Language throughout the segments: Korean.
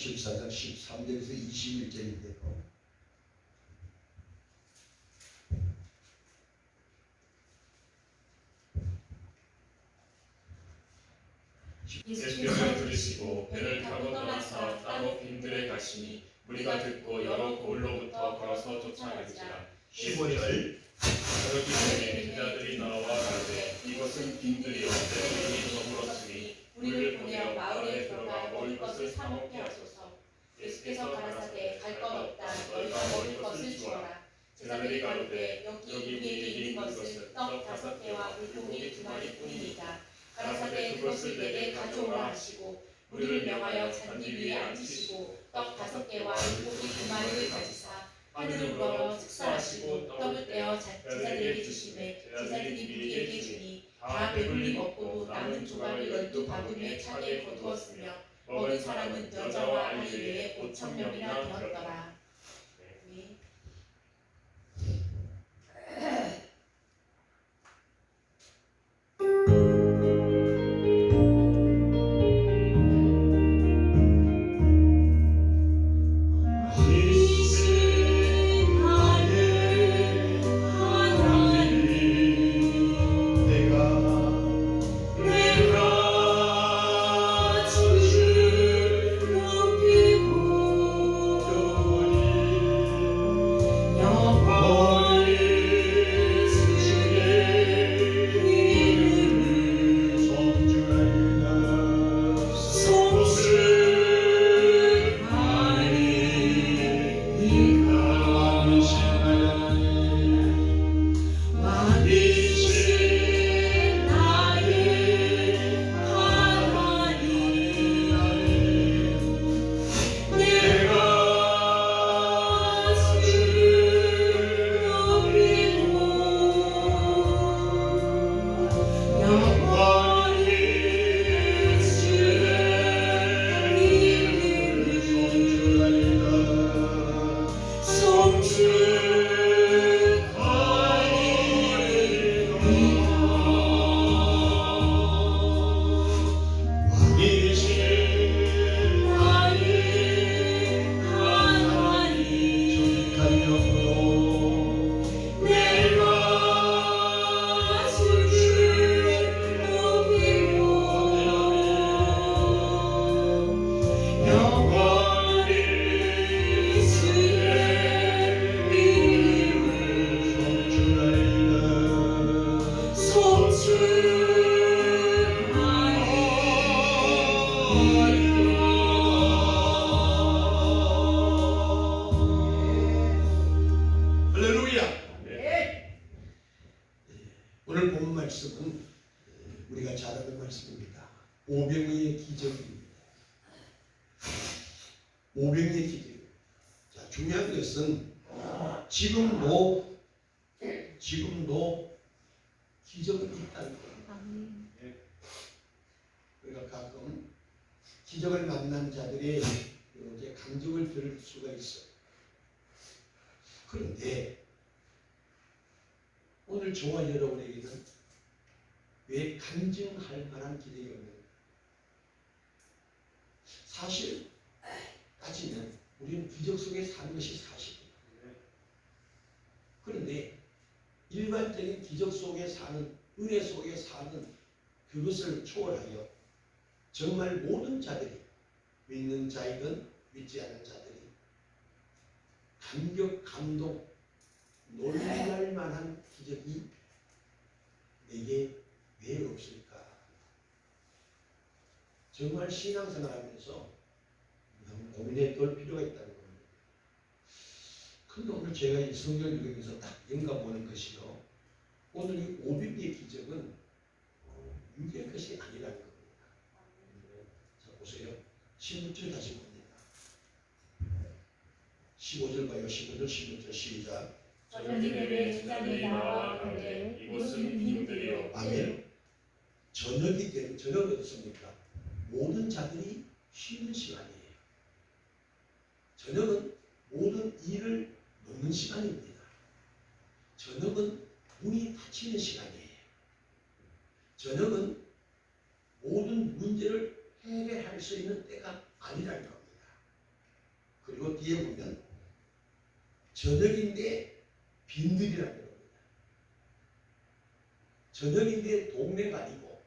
14장 13절에서 21절인데요. 예수께서 들으시고 배를 타고 떠나사 따로 빈들에 가시니 무리가 듣고 여러 고을로부터 걸어서 쫓아갈지라. 15절 저녁이 되매 제자들이 나와 가로되 이곳은 빈들이요 때로 이미 저물었으니 우리를 보내어 마을에 들어가 먹을 것을 사 먹게 하소서. 예수께서 가라사대 갈 것 없다 너희가 먹을 것을 주어라. 제자들이 가로되 여기 우리에게 있는 것은 떡 5개와 물고기 2마리뿐이니이다. 가라사대 그것을 내게 가져오라 하시고 우리를 명하여 잔디 위에 앉으시고 떡 5개와 물고기 2마리를 가지사 하늘을 우러러 축사하시고 떡을 떼어 제자들에게 주시매 제자들이 무리에게 주니 다 배불리 먹고도 남은 조각을 12바구니에 차게 거두었으며 먹은 사람은 여자와 아이 외에 5,000명이나 되었더라. 네. 오늘 본 말씀은 우리가 잘 아는 말씀입니다. 오병이의 기적입니다. 오병이의 기적. 자, 중요한 것은 지금도 기적은 있다는 겁니다. 우리가 가끔 기적을 만난 자들의 이제 간증을 들을 수가 있어요. 그런데 오늘 저와 여러분에게는 왜 간증할 만한 기적이 없는가? 사실 따지면 우리는 기적 속에 사는 것이 사실입니다. 그런데 일반적인 기적 속에 사는, 은혜 속에 사는 그것을 초월하여 정말 모든 자들이, 믿는 자이든 믿지 않는 자들이 감격, 감동, 놀랄 만한 기적이 내게 왜 없을까? 정말 신앙생활하면서 너무 고민해 볼 필요가 있다는 겁니다. 그런데 오늘 제가 이 성경을 읽으면서 딱 영감 오는 것이요, 오늘 이 오병이의 기적은 육의 것이 아니라는 겁니다. 자, 보세요. 16절 다시 봅니다. 15절 봐요. 15절, 16절 시작. 저녁이 되매 제자들이 나와 가로되 이곳은 빈들이요. 아멘. 저녁이 되면, 저녁은 어떻습니까? 모든 자들이 쉬는 시간이에요. 저녁은 모든 일을 놓는 시간입니다. 저녁은 문이 닫히는 시간이에요. 저녁은 모든 문제를 해결할 수 있는 때가 아니라는 겁니다. 그리고 뒤에 보면 저녁인데 빈들이라는 겁니다. 저녁인데 동네가 아니고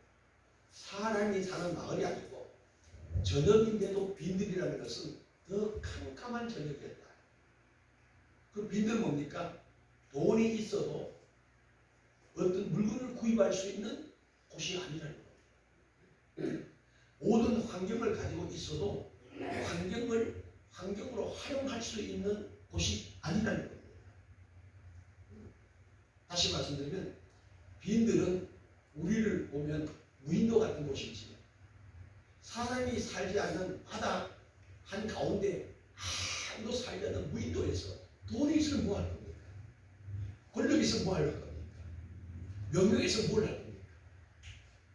사람이 사는 마을이 아니고 저녁인데도 빈들이라는 것은 더 캄캄한 저녁이었다. 그 빈들은 뭡니까? 돈이 있어도 어떤 물건을 구입할 수 있는 곳이 아니라는 거예요. 모든 환경을 가지고 있어도 환경으로 활용할 수 있는 곳이 아니라는 겁니다. 다시 말씀드리면 빈들은 우리를 보면 무인도 같은 곳이지 사람이 살지 않는 바다 한가운데 아무도 살지 않는 무인도에서 돈이 있으면 뭐 할 겁니까? 권력이 있으면 뭐 할 겁니까? 명령이 있으면 뭘 할 겁니까?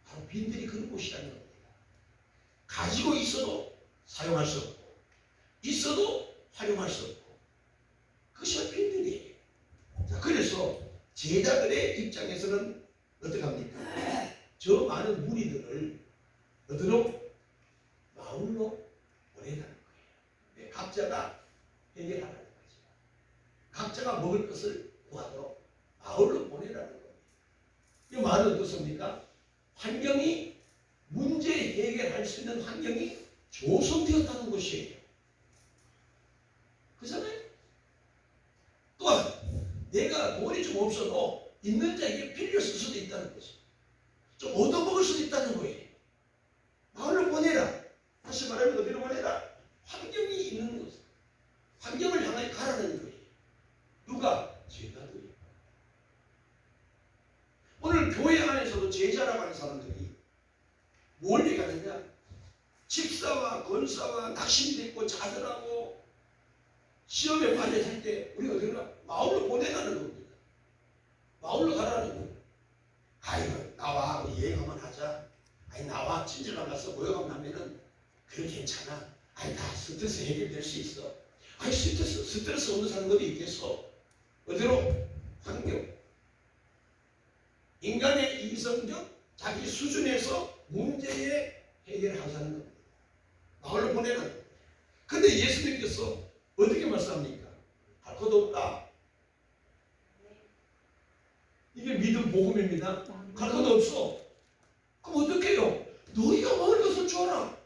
바로 빈들이 그런 곳이라는 겁니다. 가지고 있어도 사용할 수 없고 있어도 활용할 수 없고 그것이 빈들이에요. 자, 그래서 제자들의 입장에서는 어떻게 합니까? 저 많은 무리들을 어디로? 마을로 보내라는 거예요. 네, 각자가 해결하라는 거죠. 각자가 먹을 것을 구하도록 마을로 보내라는 거예요. 이 말은 어떻습니까? 환경이 문제 해결할 수 있는 환경이 조성되었다는 것이에요. 그렇잖아요? 또한 내가 돈이 좀 없어도 있는 자에게 빌려 쓸 수도 있다는 거죠. 좀 얻어먹을 수도 있다는 거예요. 마을로 보내라. 다시 말하면 어디로 보내라? 환경이 있는 곳. 환경을 향해 가라는 거예요. 누가? 제자들이. 오늘 교회 안에서도 제자라고 하는 사람들이 뭘 얘기하느냐? 집사와 권사와 낙심됐고 자들하고 시험에 빠졌을 때 우리가 어디로 가? 마을로 보내라는 겁니다. 마을로 가라는 거예요. 아이고 나와 우리 여행 한번 하자. 아니 나와 친절한 가서 모여가면 하면은 그래 괜찮아. 아니 다 스트레스 해결될 수 있어. 아니 스트레스 없는 사람들이 있겠어. 어디로? 환경. 인간의 이성적 자기 수준에서 문제에 해결하자는 겁니다. 마을로 보내는 겁니다. 근데 예수님께서 어떻게 말씀합니까? 할 것도 없다. 이게 믿음 복음입니다. 갈 것도 없어. 그럼 어떻게 해요? 너희가 먹을 것을 줘라.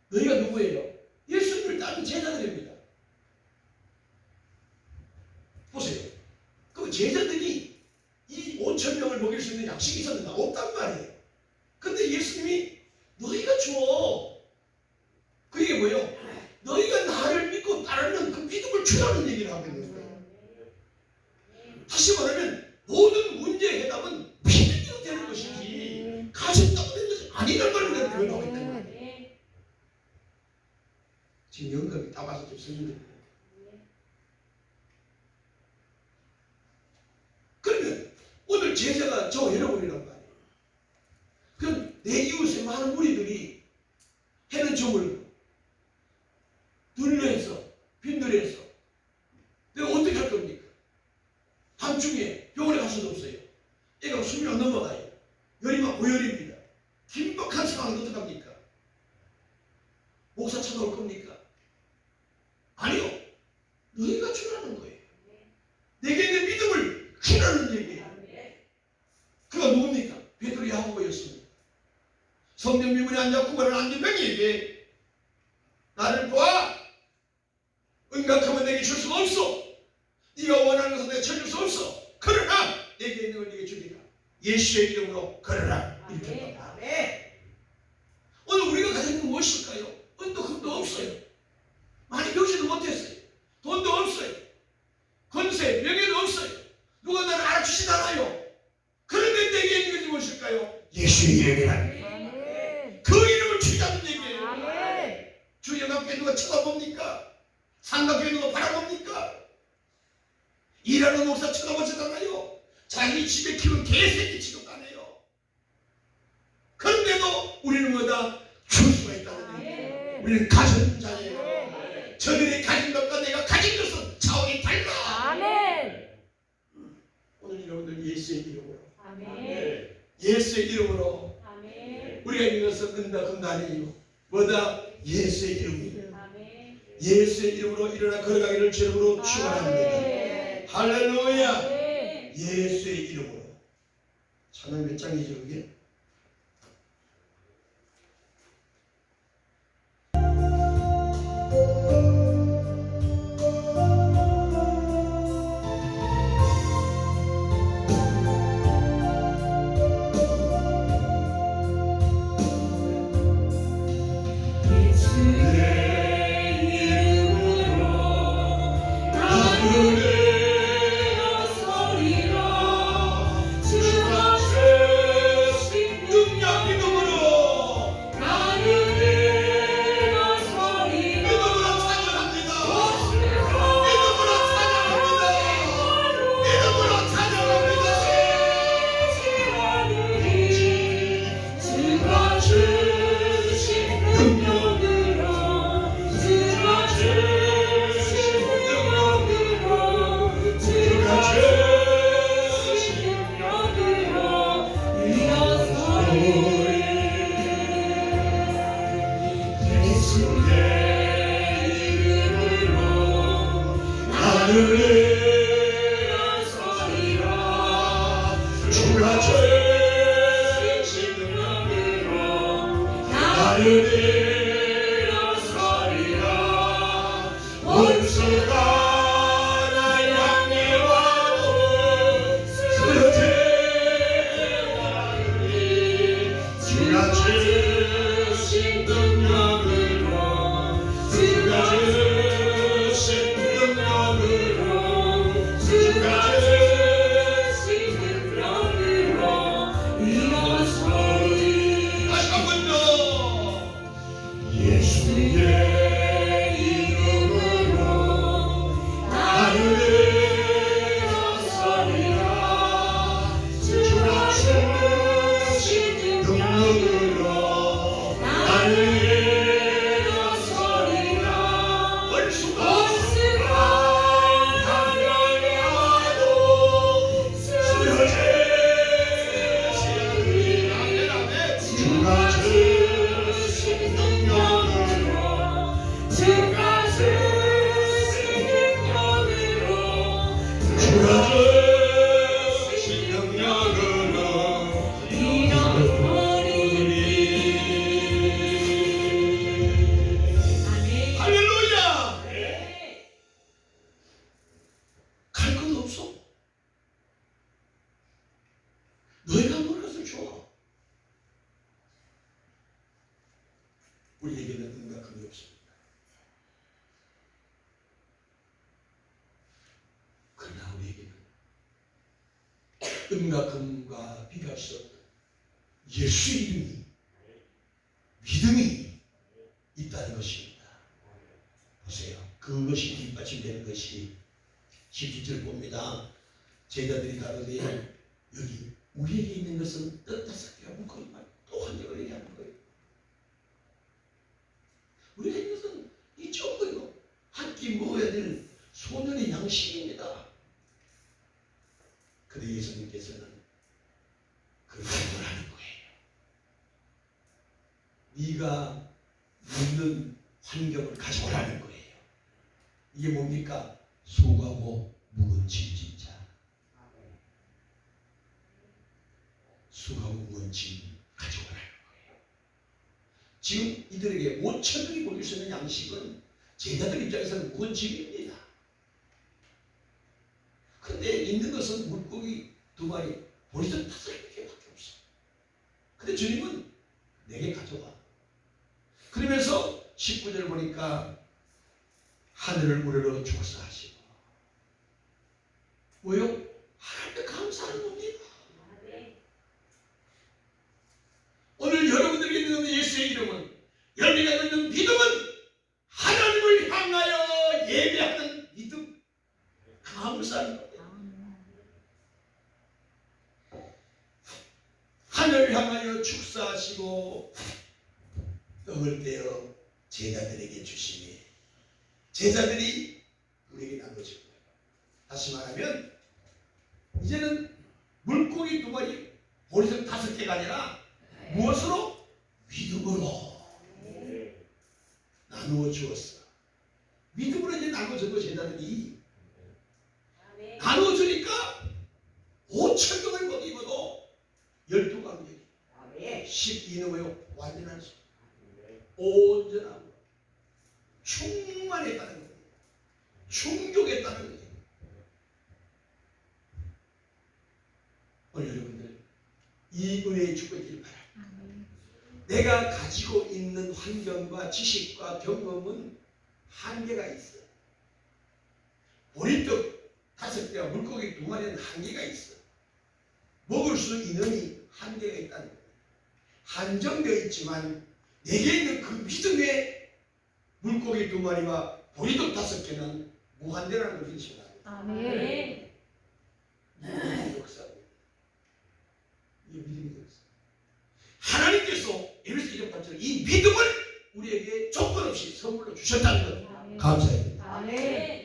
너희가 누구예요? 예수님을 따른 제자들입니다. 보세요. 그 제자들이 이 5천 명을 먹일 수 있는 양식이 있었는가? 없단 말이에요. 근데 예수님이 너희가 줘. 그게 뭐예요? 너희가 나를 믿고 따르는 그 믿음을 주라는 얘기를 하고 있는 거예요. 다시 말하면 모든 문제의 해답은 믿음으로 되는 것이지 가졌다고 되는 것이 아니란 걸 우리가 표현하고 있다는 거예요. 지금 영감이 다 와서 좀 설명드립니다. 그러면 오늘 제자가 저 여러분이란 말이에요. 그럼 내 이웃의 많은 무리들이 해는 저물 들려해서 빈들에서 내가 어떻게 할 겁니까? 밤중에 병원에 갈 수도 없어요. 애가 숨이 안 넘어가요. 열이 막 고열입니다. 긴박한 상황이 어떡합니까? 목사 찾아올 겁니까? 아니요. 너희가 주라는 거예요. 내게 있는 믿음을 주라는 얘기예요. 그가 누굽니까? 베드로 야고보였습니다. 성령 미문에 앉아 구걸을 앉은 명에게 나를 봐. 은각하면 내게 줄 수가 없어. 네가 원하는 것은 내가 쳐줄 수 없어. 그러나 내게 있는 걸 네게 주리라. 예수의 이름으로 걸어라. 이렇게 합니다. 오늘 우리가 가진 건 무엇일까요? 은도 금도 없어요. 많이 배우지도 못했어요. 돈도 없어요. 권세, 명예도 없어요. 누가 나를 알아주지 않아요. 그런데 내게 있는 것이 무엇일까요? 예수의 이름이라. 그 이름을 주자는 얘기예요. 주여 앞에 누가 쳐다봅니까? 삼각교회 누가 바라봅니까? 일하는 목사 쳐다보지않아요. 자기 집에 키운 개새끼 취급하네요. 그런데도 우리는 뭐다? 줄 수가 있다는 얘기예요. 우리는 가진 자예요. 저들이 가진 것과 내가 가진 것은 차원이 달라. 아멘. 오늘 여러분들 예수의 이름으로. 아멘. 예수의 이름으로. 아멘. 우리가 있는 것은 은다 금도 아니에요. 뭐다? 예수의 이름이에요. 아멘. 예수의 이름으로 일어나 걸어가기를 주님으로 축원합니다. 할렐루야. 예수의 이름으로. 찬양 몇 장이죠 그게? 너희가 먹을 것을 줘. 우리에게는 은과 금이 없습니다. 그러나 우리에게는 은과 금과 비교할 수 없는 예수의 이름이, 믿음이 있다는 것입니다. 보세요. 그것이 뒷받침되는 것이 17절 봅니다. 제자들이 가로되 여기 우리에게 있는 것은 떡 5개와 물고기만 또 환경을 얘기하는 거예요. 우리가 있는 것은 이 적어요. 한 끼 먹어야 될 소년의 양식입니다. 그런데 예수님께서는 그걸 하는 거예요. 네가 묻는 환경을 가져오라는 거예요. 이게 뭡니까? 수고하고 묵은 짐진 자. 수고하고 묵은 짐 가져오라는 거예요. 지금 이들에게 5,000명이 먹일 수 있는 양식은 제자들 입장에서는 묵은 짐입니다. 근데 있는 것은 물고기 2마리, 보리떡 5개밖에 없어. 근데 주님은 내게 가져와. 그러면서 19절 보니까 하늘을 우러러 축사하시고 뭐요? 하나님께 감사하는 겁니다. 오늘 여러분들에게 있는 예수의 이름은, 열매가 있는 믿음은 하나님을 향하여 예배하는 믿음, 감사하는 겁니다. 하늘을 향하여 축사하시고 떡을 떼어 제자들에게 주시니 제자들이 우리에게 나눠줄 거예요. 다시 말하면 이제는 물고기 2마리, 보리떡 5개가 아니라 무엇으로? 믿음으로 나누어 주었어. 제자들이 아멘. 나눠주니까 5,000명을 못 입어도 12강력이 12인의 완전한 수, 온전하고 충만했다는 거예요. 충족했다는 거예요. 오늘 여러분들 이 은혜의 축복이 바랍니다. 내가 가지고 있는 환경과 지식과 경험은 한계가 있어. 보리떡 5개와 물고기 2마리는 한계가 있어. 먹을 수 있는 한계가 있다는 거예요. 한정되어 있지만 내게 있는 그 믿음의 물고기 2마리와 보리떡 5개는 무한대라는 걸 믿으시면 합니다. 아멘. 믿음의 역사입니다. 이 믿음의 역사. 하나님께서 에베소 2장 8절 이 믿음을 우리에게 조건 없이 선물로 주셨다는 것 감사합니다. 아멘.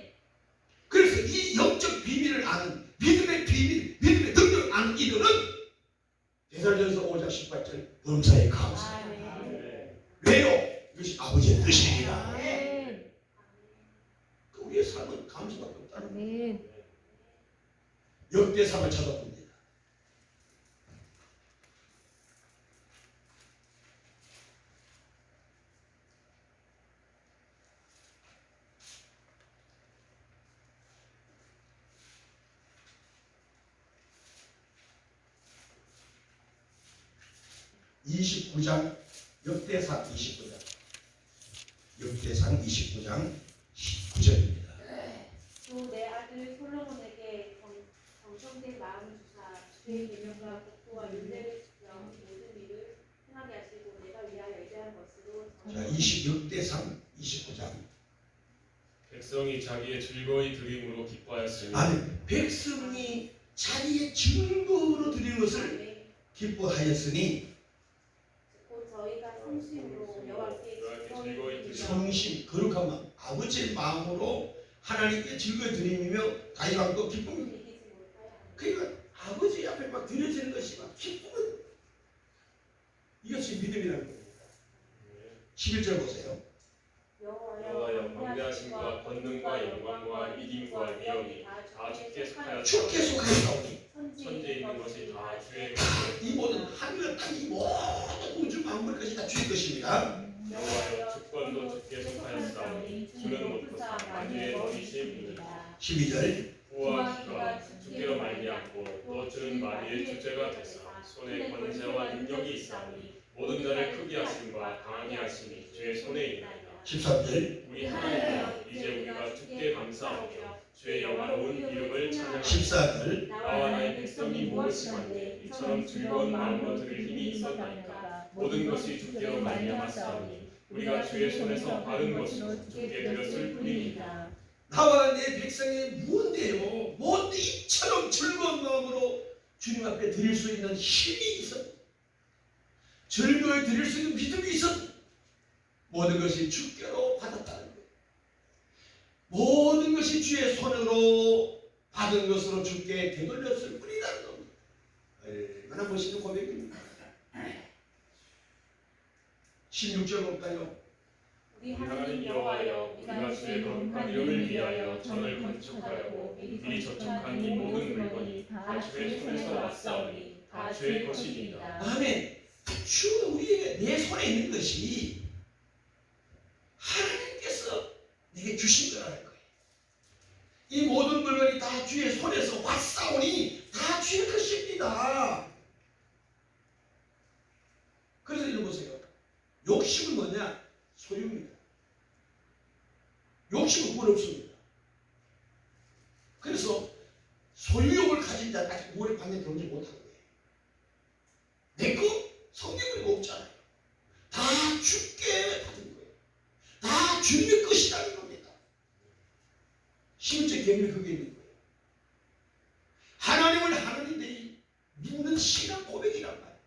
그래서 이 영적 비밀을 아는 믿음의 비밀, 믿음의 능력을 아는 이들은 데살로니가서 5장 18절 범사에 감사합니다. 왜요? 이것이 아버지의 뜻입니다. 그 우리의 삶은 감사밖에 없다는 거예요. 역대상을 찾아봅니다. 역대상 29장 19절입니다. 또 내 아들 솔로몬에게 정성된 마음을 주사 주의 계명과 복부와 윤례를 지켜 모든 일을 행하게 하시고 내가 위하여 의지한 것으로 자, 역대상 29장. 백성이 자기의 즐거이 드림으로 기뻐하였으니 아니, 백성이 자기의 증거로 드린 것을 기뻐하였으니 곧 저희가 성심으로 여호와께 즐거이 드리며 성심, 거룩한 마음, 아버지의 마음으로 하나님께 즐거이 드림이며 다윗왕도 기쁨입니다. 이기지 못하여 그러니까 아버지 앞에 막 드려지는 것이 막 기쁨은 이것이 믿음이라는 겁니다. 11절 보세요. 여호와여 광대하심과 권능과 영광과 이김과 위엄이 다 주께 속하였다. 주께 속하였다오니 천지에 있는 것이 다 주의 것이요 이 모든 하늘과 땅이 모든 우주 만물 것이 다 주의 것입니다. 여호와여 주권도 주께 속하였사오니 주는 높으사 만유의 너희심이니라. 12절 부와 기가 주께로 말미암고 또 주는 만유의 주체가 되사 손에 권세와 능력이 있사오니 모든 자를 크게 하심과 강하게 하심이 주의 손에 있나이다. 13절 우리 하나님이여 이제 우리가 주께 감사하며 주의 영화로운 이름을 찬양하며 14절 나와 나의 백성이 무엇이건데 이처럼 즐거운 마음으로 들을 힘이 있었나이까. 모든 것이 주께로 말미암았사오니 우리가 주의 손에서 받은 것으로 주께 드렸을 뿐입니다. 나와 내 백성이 무언데요? 뭔데 이처럼 즐거운 마음으로 주님 앞에 드릴 수 있는 힘이 있어. 즐거이 드릴 수 있는 믿음이 있어. 모든 것이 주께로 받았다는 거예요. 모든 것이 주의 손으로 받은 것으로 주께 되돌렸을 뿐이라는 겁니다. 얼마나 멋있는 고백입니다. 16절 볼까요? 우리 하나님 여호와여 우리가 주의 거룩한 이름을 위하여 전을 건축하려고 미리 저축한 이 모든 물건이 다 주의 손에서 왔사오니 다 주의 것이니이다. 아멘. 주는 우리에게 내 손에 있는 것이 하나님께서 내게 주신 거라는 거예요. 이 모든 물건이 다 주의 손에서 왔사오니 다 주의 것입니다. 그래서 이거 보세요. 욕심은 뭐냐? 소유입니다. 욕심은 구원 없습니다. 그래서 소유욕을 가진 자는 아직 구원의 방에 들어오지 못한 거예요. 내 거 성경이 없잖아요. 다 주께 받은 거예요. 다 주님의 것이라는 겁니다. 실제 계명이 그게 있는 거예요. 하나님을 하나님들이 믿는 신앙 고백이란 말이에요.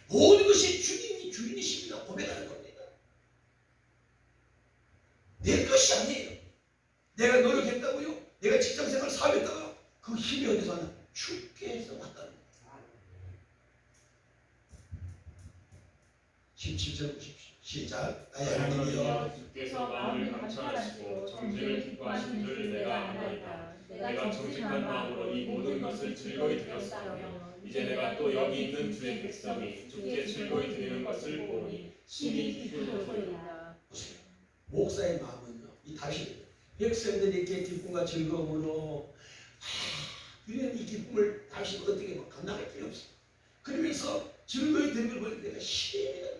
모든 것이 주님이 주인이십니다. 고백하는 겁니다. 내 것이 아니에요. 내가 노력했다고요? 내가 직장생활 사업했다가 그 힘이 어디서 왔나? 주께서 왔다는 거예요. 17절 보십시오. 시작. 나의 하나님이여 주께서 마음을 감찰하시고 정직을 기뻐하신 줄 내가 아나이다. 내가 정직한 마음으로 이 모든 것을 즐거이 드렸사오며 이제 내가 또 여기 있는 주의 백성이 주께 즐거이 드리는 것을 보니 심히 기쁘도소이다. 보세요. 목사의 마음은요, 이 다윗 백성들이 이렇게 기쁨과 즐거움으로 우리는 이 기쁨을 다윗이 어떻게 감당할 길이 없어. 그러면서 즐거이 드는 걸 보니 내가 힘이 나.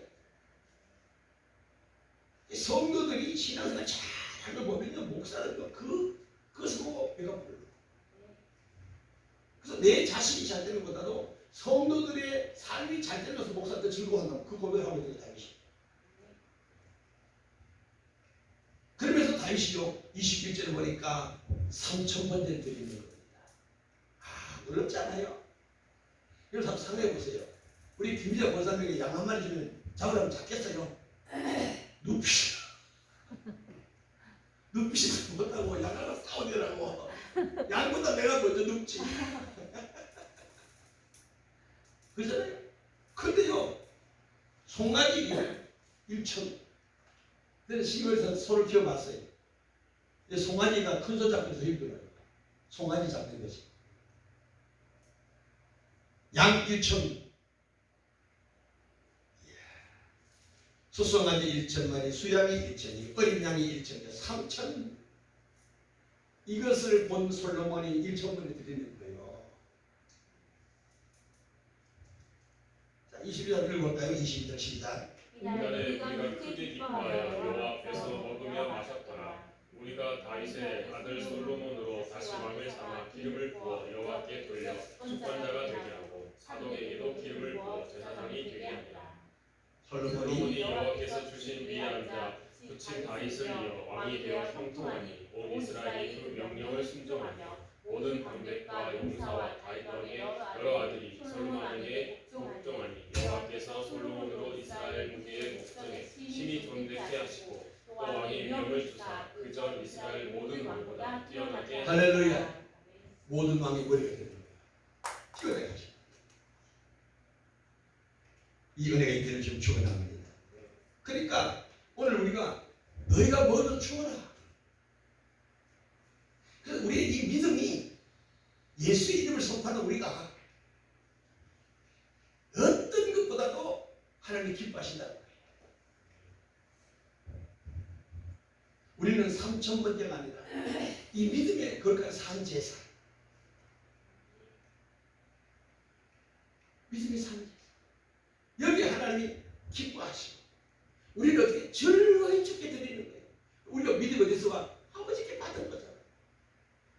성도들이 신앙생활 잘하는 거 보면요, 목사는 그것을 보고 배가 불러. 그래서 내 자신이 잘 되는 것보다도 성도들의 삶이 잘 되면서 목사한테 즐거워한다고 그 고백을 하고 있는 다윗이. 그러면서 다윗이요 21절에 보니까 3,000번째 드리는 겁니다. 놀랍지 않아요? 이걸 한번 상상해 보세요. 우리 김지아 권사님에게 양 한 마리 주면 잡으라면 잡겠어요? 눕히시 눕히시지 못하고 양하고 싸우더라고. 양보다 내가 먼저 눕지. 그러잖아요. 근데요 송아지 1천. 그래서 시골에서 소를 키워봤어요. 송아지가 큰 소 잡기 더 힘들어요. 송아지 잡는 것이. 양 1천. 수송아지 1,000마리, 수양이 1,000이, 어린 양이 1,000이, 3,000. 이것을 본 솔로몬이 1,000번에 드리는 거예요. 자, 22절 읽어볼까요? 22절 시작. 이날에 우리가 크게 기뻐하여 여호와 앞에서 먹으며 마셨더라. 우리가 다윗의 아들 솔로몬으로 다시 왕을 삼아 기름을 부어 여호와께 돌려 주권자가 되게 하고 사독에게도 기름을 부어 제사장이 되게 하니라. 솔로몬이 여호와께서 주신 위에 앉아 붙인 다윗을 이어 왕이 되어 형통하니 온 이스라엘이 그 명령을 순종하며 모든 방백과 용사와 다윗 왕의 여러 아들이 솔로몬에게 복종하니 여호와께서 솔로몬으로 이스라엘 무리의 목전에 심히 존귀케 하시고 또 왕의 명을 주사 그 전 이스라엘 모든 왕보다 뛰어나게 할렐루야. 모든 왕의 머리가 되는 거야. 뛰어나게 하시. 이 은혜가 있기를 좀 축원합니다. 그러니까 오늘 우리가 너희가 뭐든 추워라. 그래서 우리의 이 믿음이 예수의 이름을 선포하는 우리가 어떤 것보다도 하나님이 기뻐하신다. 우리는 3,000번째가 아니라 이 믿음에 거룩한 산 제사. 믿음의 산 제사. 여기 하나님이 기뻐하시고 우리는 어떻게 즐거이 죽게 드리는 거예요. 우리가 믿음 어디서 와? 아버지께 받은 거잖아.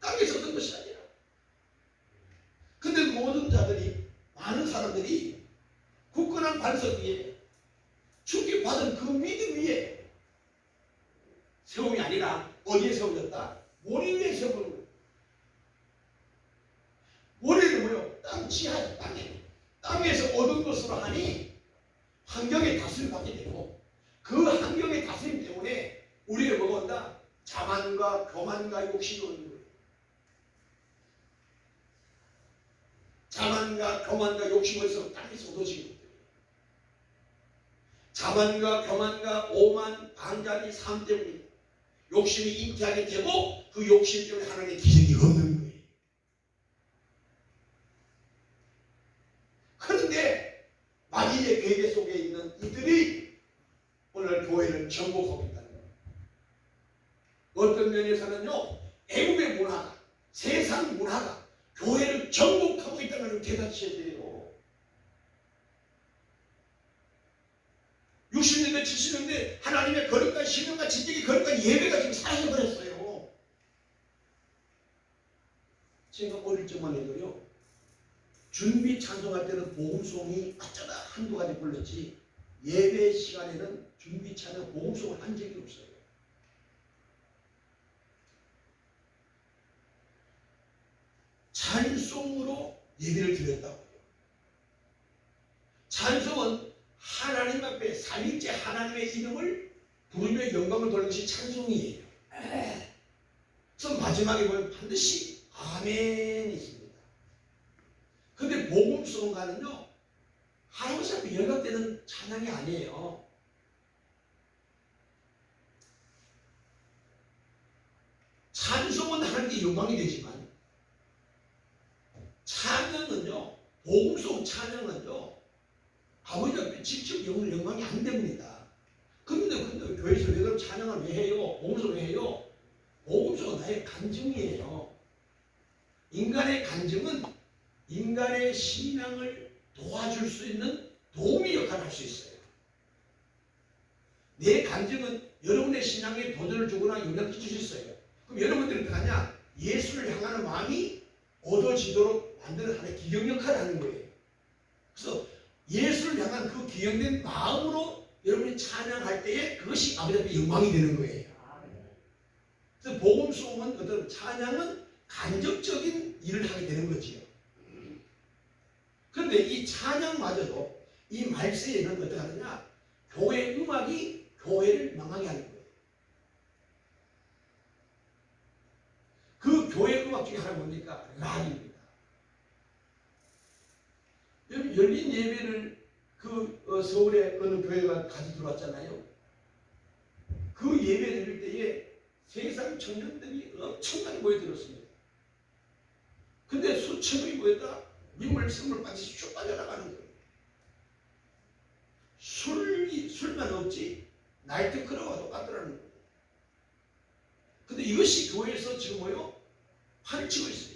땅에서 얻은 것이 아니라. 근데 모든 자들이, 많은 사람들이 굳건한 반석 위에 죽게 받은 그 믿음 위에 세움이 아니라 어디에 세워졌다? 모래 위에 세우는 거예요. 모래는 뭐예요? 땅 지하, 땅에서 얻은 것으로 하니 환경의 다스림 받게 되고 그 환경의 다스림 때문에 우리를 뭐가 온다? 자만과 교만과 욕심이 오는 거예요. 자만과 교만과 욕심을 해서 땅에서 얻어지는 것들이에요. 자만과 교만과 오만, 방자리, 삶 때문에 욕심이 잉태하게 되고 그 욕심 때문에 하나님의 기적이 없는 거예요. 그런데 마귀의 괴계 속에 있는 이들이 오늘 교회를 정복하고 있다는 거예요. 어떤 면에서는요, 애국의 문화가, 세상 문화가 교회를 정복하고 있다는 걸 깨닫셔야 돼요. 60년대, 70년대 하나님의 거룩한 신령과 진정의 거룩한 예배가 지금 사라져버렸어요. 제가 어릴 적만 해도요, 준비 찬송할 때는 복음송이 어쩌다 한두 가지 불렀지 예배 시간에는 준비 찬송 복음송을 한 적이 없어요. 찬송으로 예배를 드렸다고요. 찬송은 하나님 앞에 삼위일체 하나님의 이름을 부르며 영광을 돌리는 것이 찬송이에요. 그래서 마지막에 보면 반드시 아멘이 있습니다. 근데 복음송가는요, 하나님 앞에 연락되는 찬양이 아니에요. 영광이 되지만 찬양은요, 복음 속 찬양은요, 아버지 앞에 직접 영광이 안 됩니다. 근데 교회에서 왜 그럼 찬양을 왜 해요? 복음서 왜 해요? 복음서가 나의 간증이에요. 인간의 간증은 인간의 신앙을 도와줄 수 있는 도움이 역할을 할 수 있어요. 내 간증은 여러분의 신앙에 도전을 주거나 영향을 끼칠 수 있어요. 그럼 여러분들은 어떻게 하냐? 예수를 향하는 마음이 얻어지도록 만드는 하나의 기경 역할을 하는 거예요. 그래서 예수를 향한 그 기경된 마음으로 여러분이 찬양할 때에 그것이 아버지 앞에 영광이 되는 거예요. 그래서 복음송은 어떤 찬양은 간접적인 일을 하게 되는 거지요. 그런데 이 찬양마저도 이 말세에는 어떻게 하느냐? 교회 음악이 교회를 망하게 하는 거예요. 그 교회 음악 중에 하나 뭡니까? 락입니다. 열린 예배를 서울에 어느 교회가 가지고 들어왔잖아요. 그 예배 드릴 때에 세상 청년들이 엄청나게 모여들었습니다. 근데 수천 명이 모였다 민물 성물 빠지시 쭉 빠져나가는 거예요. 술만 없지 나이트클럽과 똑같더라는 거예요. 근데 이것이 교회에서 지금 뭐요? 판을 치고 있어요.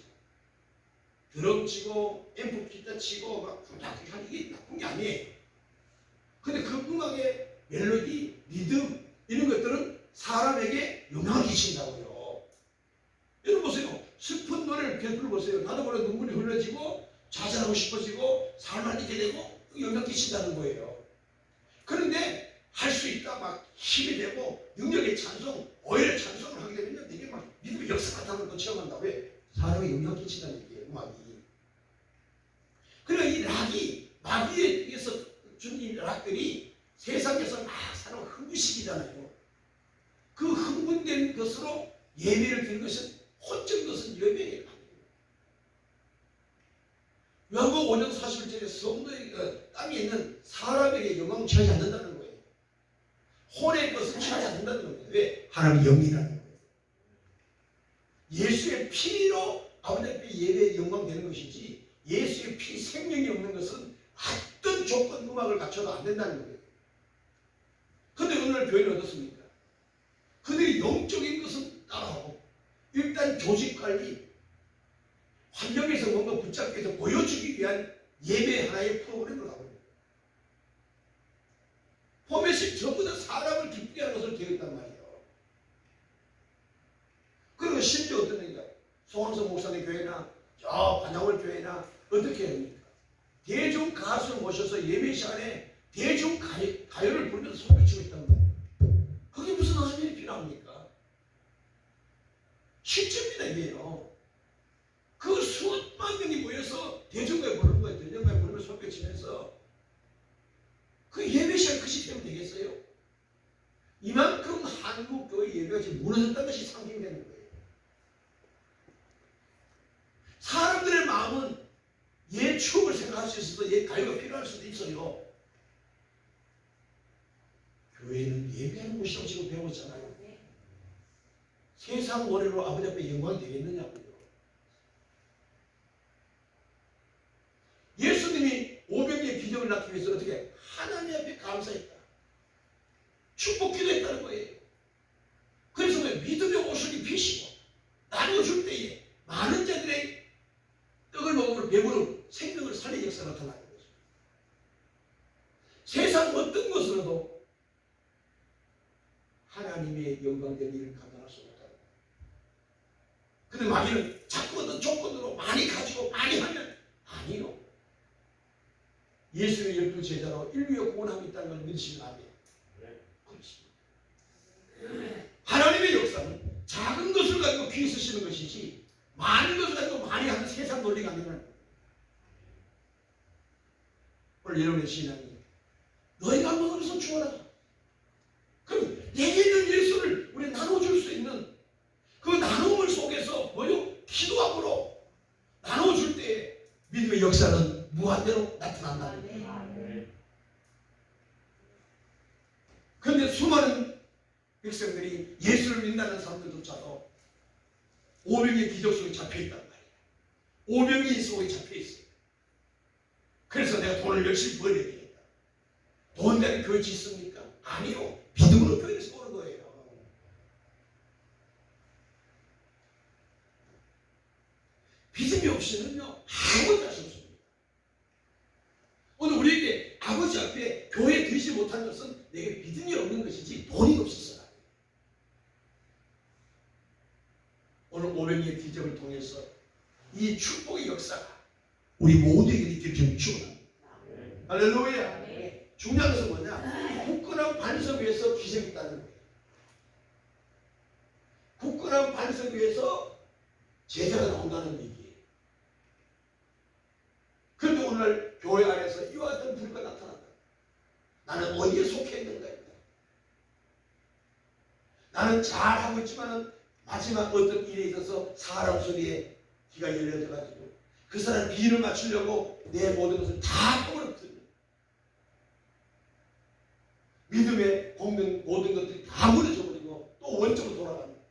드럼 치고 앰프 기타 치고 막 하는 이게 나쁜 게 아니에요. 근데 그 음악의 멜로디, 리듬 이런 것들은 사람에게 영향을 끼친다고요. 여러분 보세요. 슬픈 노래를 불러보세요. 나도 모르게 눈물이 흘러지고 좌절하고 싶어지고 삶을 잊게 되고 영향 끼친다는 거예요. 그런데 할 수 있다 막 힘이 되고 능력의 찬송, 오히려 찬송을 하게 되면 이게 막 믿음의 역사 같은 걸 체험한다. 왜? 사람에게 영향 끼친다는 얘기예요. 음악이. 그러니까 이 락이 마귀에 의해서 준 이 락들이 세상에서 막 사람을 흥분시키잖아요. 그 흥분된 것으로 예배를 드리는 것은 혼전 것은 예배예요. 요한복음 5장 41절에 성도의 땅에 있는 사람에게 영광을 취하지 않는다는 거예요. 혼의 것을 취하지 않는다는 겁니다. 왜? 하나님의 영이라는 거예요. 예수의 피로 아버지 앞에 예배에 영광 되는 것이지 예수의 피 생명이 없는 것은 어떤 조건 음악을 갖춰도 안 된다는 거예요. 그런데 오늘 교회는 어떻습니까? 그들이 영적인 것은 따라하고 일단 조직관리 환경에서 뭔가 붙잡기 위해서 보여주기 위한 예배 하나의 프로그램을 가버려요. 포맷이 전부 다 사람을 기쁘게 하는 것을 되어있단 말이에요. 그리고 심지어 어떤 얘기가 송항성 목사님 교회나 저 반야월 교회나 어떻게 해야 됩니까? 대중 가수를 모셔서 예배 시간에 대중 가요를 부르면서 소리치고 있단 말이에요. 그게 무슨 하나님이 필요합니까? 실제입니다 이게요. 그 수만 명이 모여서 대중가요 부르는 거예요. 대중가요 부르면서 소리치면서 그 예배 시간 그 시간이 되겠어요? 이만큼 한국 교회 예배가 지금 무너졌다는 것이 상징이 되는 거예요. 사람들의 마음은 옛 추억을 생각할 수 있어서 옛 가요가 필요할 수도 있어요. 교회는 예배하는 곳이라고 지금 배웠잖아요. 세상 원래로 아버지 앞에 영광이 되겠느냐고요. 예수님이 500의 기적을 낳기 위해서 어떻게 하나님 앞에 감사했다. 축복 기도했다는 거예요. 그래서 왜 믿음의 옷을 입히시고 나눠줄 때에 많은 자들의 떡을 먹으면 배부른 생명을 살린 역사가 나타나는 거죠. 세상 어떤 것으로도 하나님의 영광된 일을 감당할 수 없다. 근데 마귀는 자꾸 어떤 조건으로 많이 가지고 많이 하면 아니요. 예수의 12제자로 인류의 구원함이 있다는 걸 믿으시면 안 돼요. 그렇습니다. 하나님의 역사는 작은 것을 가지고 귀 쓰시는 것이지 많은 것을 가지고 많이 하는 세상 논리가 아니라 오늘 여러분의 신앙이 너희가 먹으면서 주어라. 그럼 내게 있는 예수를 우리 나눠줄 수 있는 그 나눔을 속에서 뭐요? 기도함으로 나눠줄 때 믿음의 역사는 무한대로 나타난다는 거예요. 그런데 수많은 백성들이 예수를 믿는다는 사람들조차도 500의 기적 속에 잡혀있단 말이에요. 500의 속에 잡혀있어요. 그래서 내가 돈을 열심히 벌어야 되겠다. 돈 때문에 교회 짓습니까? 아니요. 믿음으로 교회를 세우는 거예요. 믿음이 없이는요 아무것도 할 수 없습니다. 오늘 우리에게 아버지 앞에 교회 드리지 못한 것은 내게 믿음이 없는 것이지 돈이 없어서. 오늘 500의 기적을 통해서 이 축복의 역사가 우리 모두에게 느껴지는 축원합니다. 할렐루야. 중요한 것은 뭐냐? 굳건한 반석 위에서 기적이 있다는 거예요. 굳건한 반석 위에서 제자가 나온다는 얘기예요. 그런데 오늘 교회 안에서 이와 같은 불과 나타났다. 나는 어디에 속해 있는가? 나는 잘하고 있지만은 마지막 어떤 일에 있어서 사람 소리에 귀가 열려져가지고 그 사람 비를 맞추려고 내 모든 것을 다 버렸거든요. 믿음에 볶는 모든 것들이 다 무너져 버리고 또 원점으로 돌아갑니다.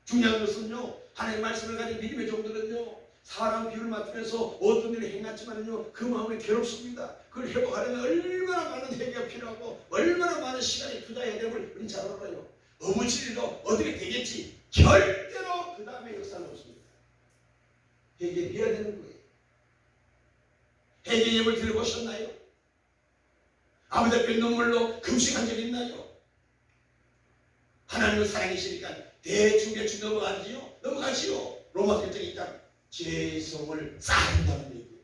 중요한 것은요, 하나님의 말씀을 가진 믿음의 종들은요, 사람 비율 맞추면서 어떤 일을 행했지만요, 그 마음이 괴롭습니다. 그걸 회복하려면 얼마나 많은 회개가 필요하고 얼마나 많은 시간이 투자해야 됨을 우리는 잘 알아요. 어부지리도 어떻게 되겠지? 절대로 그 다음에 역사는 없습니다. 회개해야 되는 거예요. 회개 예물 들어보셨나요? 아버지 앞에 눈물로 금식한 적 있나요? 하나님을 사랑하시니까 대충 넘어가지요? 넘어가시오. 로마서 1장 2장 제 성을 쌓는다는 얘기예요.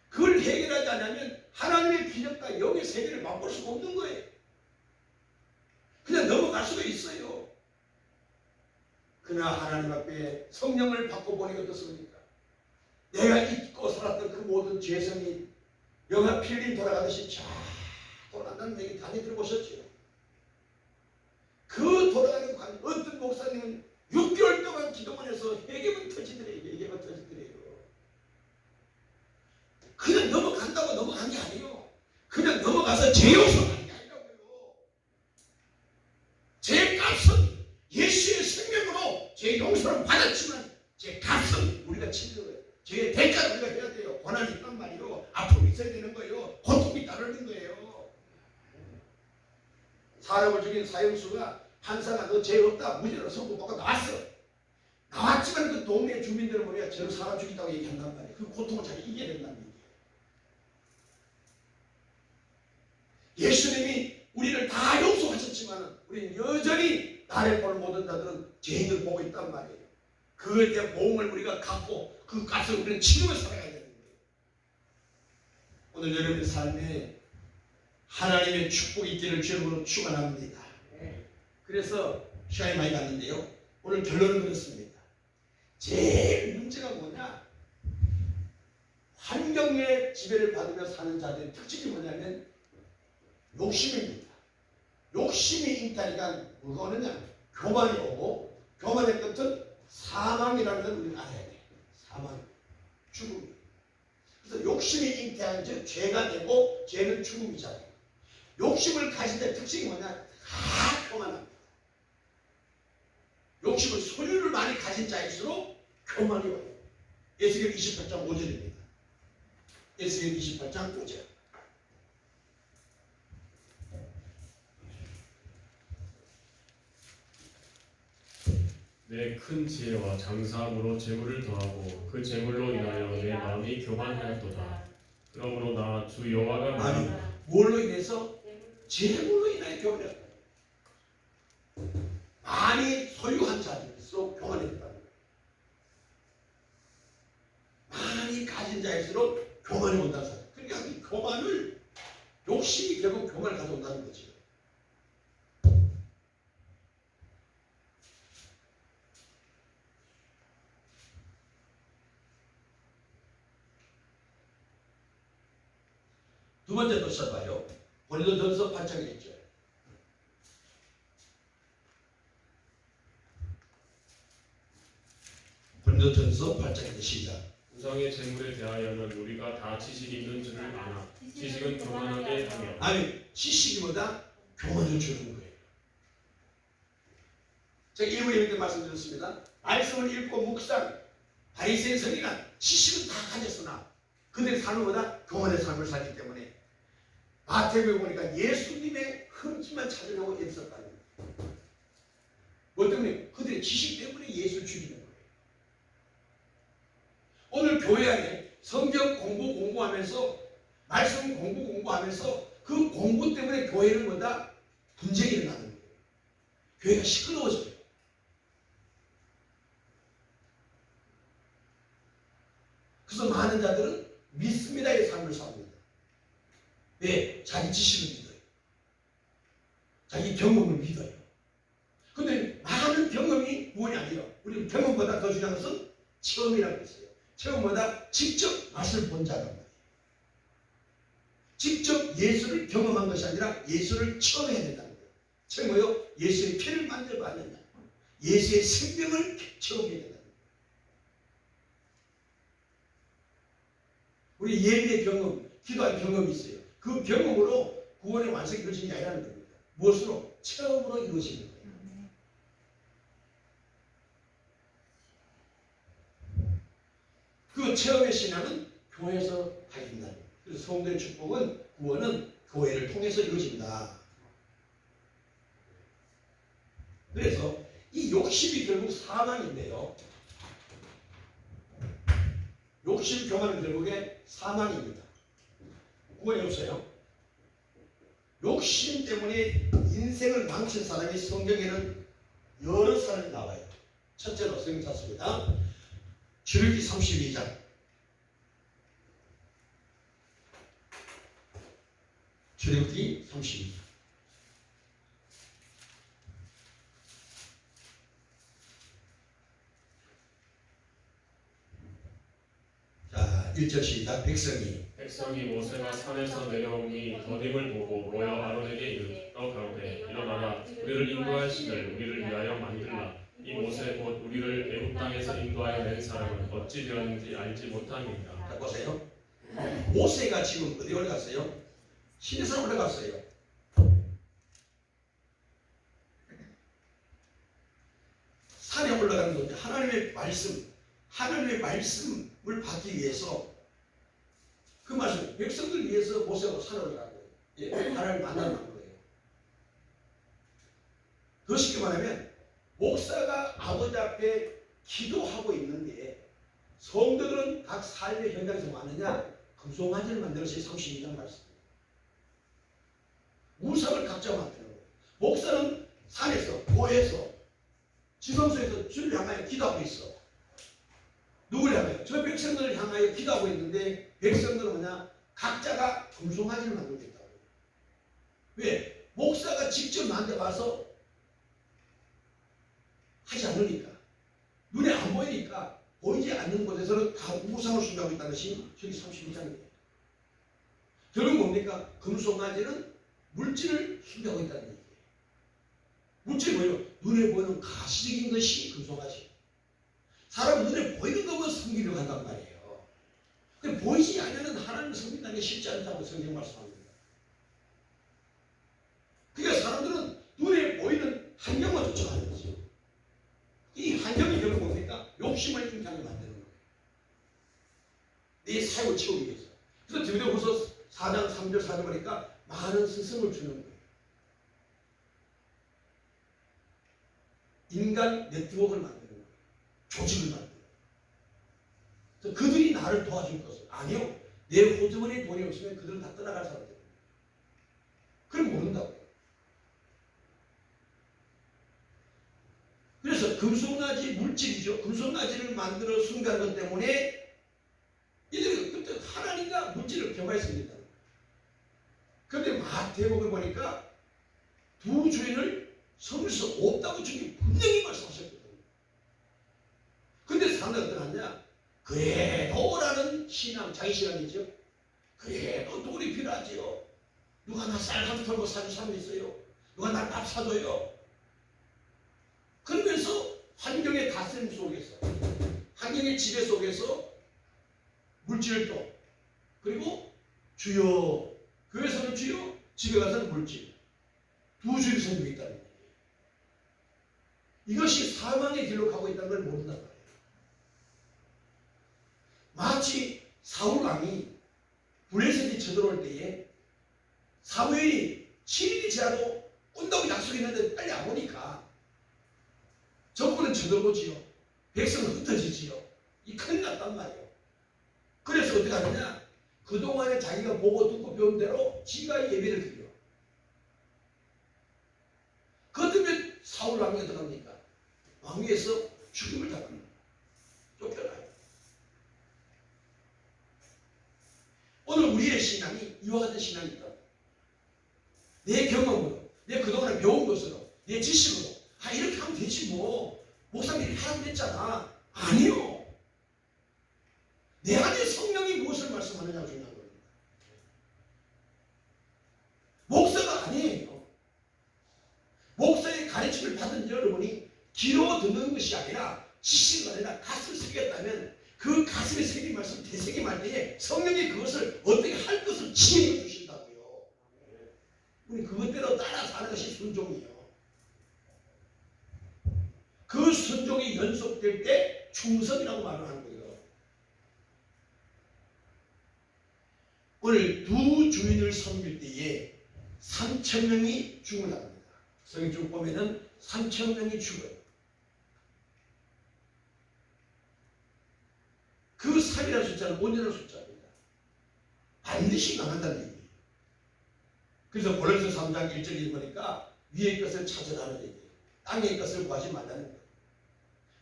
그걸 해결하지 않으면 하나님의 기적과 영의 세계를 맛볼 수가 없는 거예요. 그냥 넘어갈 수가 있어요. 그러나 하나님 앞에 성령을 받고 보니 어떻습니까? 내가 잊고 살았던 그 모든 죄성이 영화 필름 돌아가듯이 쫙 돌아간다는 얘기 많이 들어보셨죠? 그 돌아가는 관 어떤 목사님은 6개월 동안 기도문에서 회개만 터지더래요. 회개만 터지더래요. 그냥 넘어간다고 넘어간 게 아니에요. 그냥 넘어가서 죄 용서하는 게 아니라고요. 제 값은 예수의 생명으로 제 용서를 받았지만 제 값은 우리가 치는 거예요. 제 대가를 우리가 해야 돼요. 고난이 있단 말이에요. 아픔이 있어야 되는 거예요. 고통이 따르는 거예요. 사람을 죽인 사형수가 판사가 너 죄 없다 무죄로 선고받고 나왔어. 나왔지만 그 동네 주민들은 뭐야? 저를 사람 죽인다고 얘기한단 말이에요. 그 고통을 잘 이겨야 된다는 얘기예요. 예수님이 우리를 다 용서하셨지만 우리는 여전히 나를 보는 모든 자들은 죄인을 보고 있단 말이에요. 그에 대한 보험을 우리가 갖고 그 값을 우리는 치르며 살아가야 되는 거예요. 오늘 여러분의 삶에 하나님의 축복이 있기를 주님으로 축원합니다. 그래서 시간이 많이 갔는데요. 오늘 결론은 그렇습니다. 제일 문제가 뭐냐? 환경의 지배를 받으며 사는 자들의 특징이 뭐냐면 욕심입니다. 욕심이 잉타니까 뭐가 오느냐? 교만이 오고 교만의 끝은 사망이라는 걸 우리는 알아야 돼요. 사망, 죽음. 그래서 욕심이 잉태한 즉 죄가 되고 죄는 죽음이잖아요. 욕심을 가진 데 특징이 뭐냐? 다 교만합니다. 욕심을 소유를 많이 가진 자일수록 교만이 와요. 에스겔 28장 5절입니다. 에스겔 28장 5절. 내 큰 지혜와 장사함으로 재물을 더하고 그 재물로 인하여 내 마음이 교만하였도다. 그러므로 나 주 여호와가 말한다. 뭘로 인해서? 재물로 인하여 교만했다. 많이 소유한 자일수록 교만했다. 많이 가진 자일수록 교만이 온다는 사람. 그러니까 이 교만을 욕심이 결국 교만을 가져온다는 거지. 두 번째 또 써봐요. 고린도전서 8장에 있죠. 고린도전서 8장에 시작. 우상의 재물에 대하여는 우리가 다 지식이 있는 줄을 아나 지식은 교만하게 하며 아니 지식이 뭐다? 교만을 주는 거예요. 제가 1부 예배 때 말씀드렸습니다. 말씀을 읽고 묵상, 바리새인 서기관 지식은 다 가졌으나 그들의 삶을 보다 교만의 삶을 살기 때문에 마태복음에 보니까 예수님의 흠집만 찾으려고 애썼다는 거예요. 뭐 때문에? 그들의 지식 때문에 예수를 죽이는 거예요. 오늘 교회 안에 성경 공부하면서 말씀 공부하면서 그 공부 때문에 교회는 뭐다? 분쟁이 일어나는 거예요. 교회가 시끄러워져요. 그래서 많은 자들은 믿습니다의 삶을 삽니다. 왜? 자기 지식을 믿어요. 자기 경험을 믿어요. 근데 많은 경험이 구원이 아니라 우리 경험보다 더 중요한 것은 체험이라고 했어요. 체험보다 직접 맛을 본 자란 말이에요. 직접 예수를 경험한 것이 아니라 예수를 체험해야 된다는 거예요. 체험이요? 예수의 피를 만져봤느냐, 예수의 생명을 체험해야 된다는 거예요. 우리 예비의 경험, 기도할 경험이 있어요. 그 경험으로 구원의 완성이 이루어지는 게 아니라는 겁니다. 무엇으로? 체험으로 이루어지는 거예요. 그 체험의 신앙은 교회에서 하게 된다는 거예요. 그래서 성도의 축복은, 구원은 교회를 통해서 이루어진다. 그래서 이 욕심이 결국 사망인데요. 욕심, 교만은 결국에 사망입니다. 구원이 없어요. 욕심 때문에 인생을 망친 사람이 성경에는 여러 사람이 나와요. 첫째로 성경 찾습니다. 출애굽기 32장. 출애굽기 32장. 자, 1절 시작. 백성이 모세가 산에서 내려오니 더림을 보고 모여 아론에게 이르러 가로되 일어나라 우리를 인도할 신을 우리를 위하여 만들라. 이 모세 곧 우리를 애굽 땅에서 인도하여 낸 사람은 어찌 되었는지 알지 못함이니라. 자, 보세요. 모세가 지금 어디 올라갔어요? 시내산 올라갔어요. 산에 올라가는 건데 하나님의 말씀을 받기 위해서 그 말씀, 백성들 위해서 모세가 산에 올라간 거예요. 예, 하나님 만나는 거예요. 더 쉽게 말하면 목사가 아버지 앞에 기도하고 있는데 성도들은 각 삶의 현장에서 왔느냐? 금송아지를 만들어서 32장 말씀입니다. 우상을 각자 만드는 거예요. 목사는 산에서, 고에서, 지성소에서 주를 향하여 기도하고 있어. 누구를 향하여? 저 백성들을 향하여 기도하고 있는데 백성들은 뭐냐? 각자가 금송아지를 만들고 있다고. 왜? 목사가 직접 나한테 와서 하지 않으니까, 눈에 안 보이니까, 보이지 않는 곳에서는 다 우상을 숭배하고 있다는 것이 저기 32장이에요. 결국 뭡니까? 금송아지는 물질을 숭배하고 있다는 얘기예요. 물질이 뭐예요? 눈에 보이는 가시적인 것이 금송아지. 사람 눈에 보이는 것만 섬기려고 한단 말이에요. 근데 보이지 않는 하나님을 섬긴다는 게 쉽지 않다고 성경 말씀합니다. 그러니까 사람들은 눈에 보이는 환경만 쫓아가는 거죠. 이 환경이 결국 뭡니까? 욕심을 인간을 만드는 거예요. 내 삶을 채우기 위해서. 그래서 디모데후서 4장 3절 4절 보니까 많은 스승을 주는 거예요. 인간 네트워크를 만드는 거예요. 조직을 만드는 거예요. 그래서 그들이 나를 도와줄 것을. 아니요. 내 호주머니에 돈이 없으면 그들은 다 떠나갈 사람들이에요. 그럼 모른다고요. 그래서 금송아지 물질이죠. 금송아지를 만들어 숭배하는 것 때문에 이들이 그때 하나님과 물질을 겸하였습니다. 그런데 마태복음을 보니까 두 주인을 섬길 수 없다고 주님이 분명히 말씀하셨거든요. 근데 사람들은 어떠냐? 그래도라는 신앙, 자기 신앙이죠. 그래도 돈이 필요하지요. 누가 나 쌀 한 털고 사줄 사람 있어요. 누가 나 밥 사줘요. 그러면서 환경의 다스림 속에서, 환경의 지배 속에서 물질을 또, 그리고 주여, 교회에서는 주여, 집에 가서는 물질. 두 주일 섬기고 있다는 거예요. 이것이 사망의 길로 가고 있다는 걸 모른단 말이에요. 마치 사울 왕이 블레셋이 쳐들어올 때에 사무엘이 7일이 지나도 온다고 약속했는데 빨리 안 오니까 적군은 쳐들어오지요. 백성은 흩어지지요. 이 큰일 났단 말이에요. 그래서 어떻게 하느냐? 그동안에 자기가 보고 듣고 배운 대로 지가 예배를 드려. 그러면 사울 왕이 어떻게 합니까? 왕위에서 죽임을 당합니다. 쫓겨나요. 오늘 우리의 신앙이 이와 같은 신앙이 있다. 내 경험으로, 내 그동안에 배운 것으로, 내 지식으로 이렇게 하면 되지 뭐. 목사님이 하라고 했잖아. 아니요. 내 안에 성령이 무엇을 말씀하느냐가 중요한 겁니다. 목사가 아니에요. 목사의 가르침을 받은 여러분이 귀로 듣는 것이 아니라 지식이 아니라 가슴을 새겼다면 그 가슴에 새긴 말씀 되새김할 때에 성령이 그것을 어떻게 할 것을 지혜해 주신다고요. 우리 그것대로 따라 사는 것이 순종이에요. 그 순종이 연속될 때 충성이라고 말을 하는 거예요. 오늘 두 주인을 섬길 때에 3,000명이 죽음을 당합니다. 성경 쭉 보면은 3,000명이 죽어요. 그 3이라는 숫자는 온전한 숫자입니다. 반드시 망한다는 얘기예요. 그래서 고린도서 3장 1절에 보니까 위의 것을 찾으라는 얘기예요. 땅의 것을 구하지 말라는 거예요.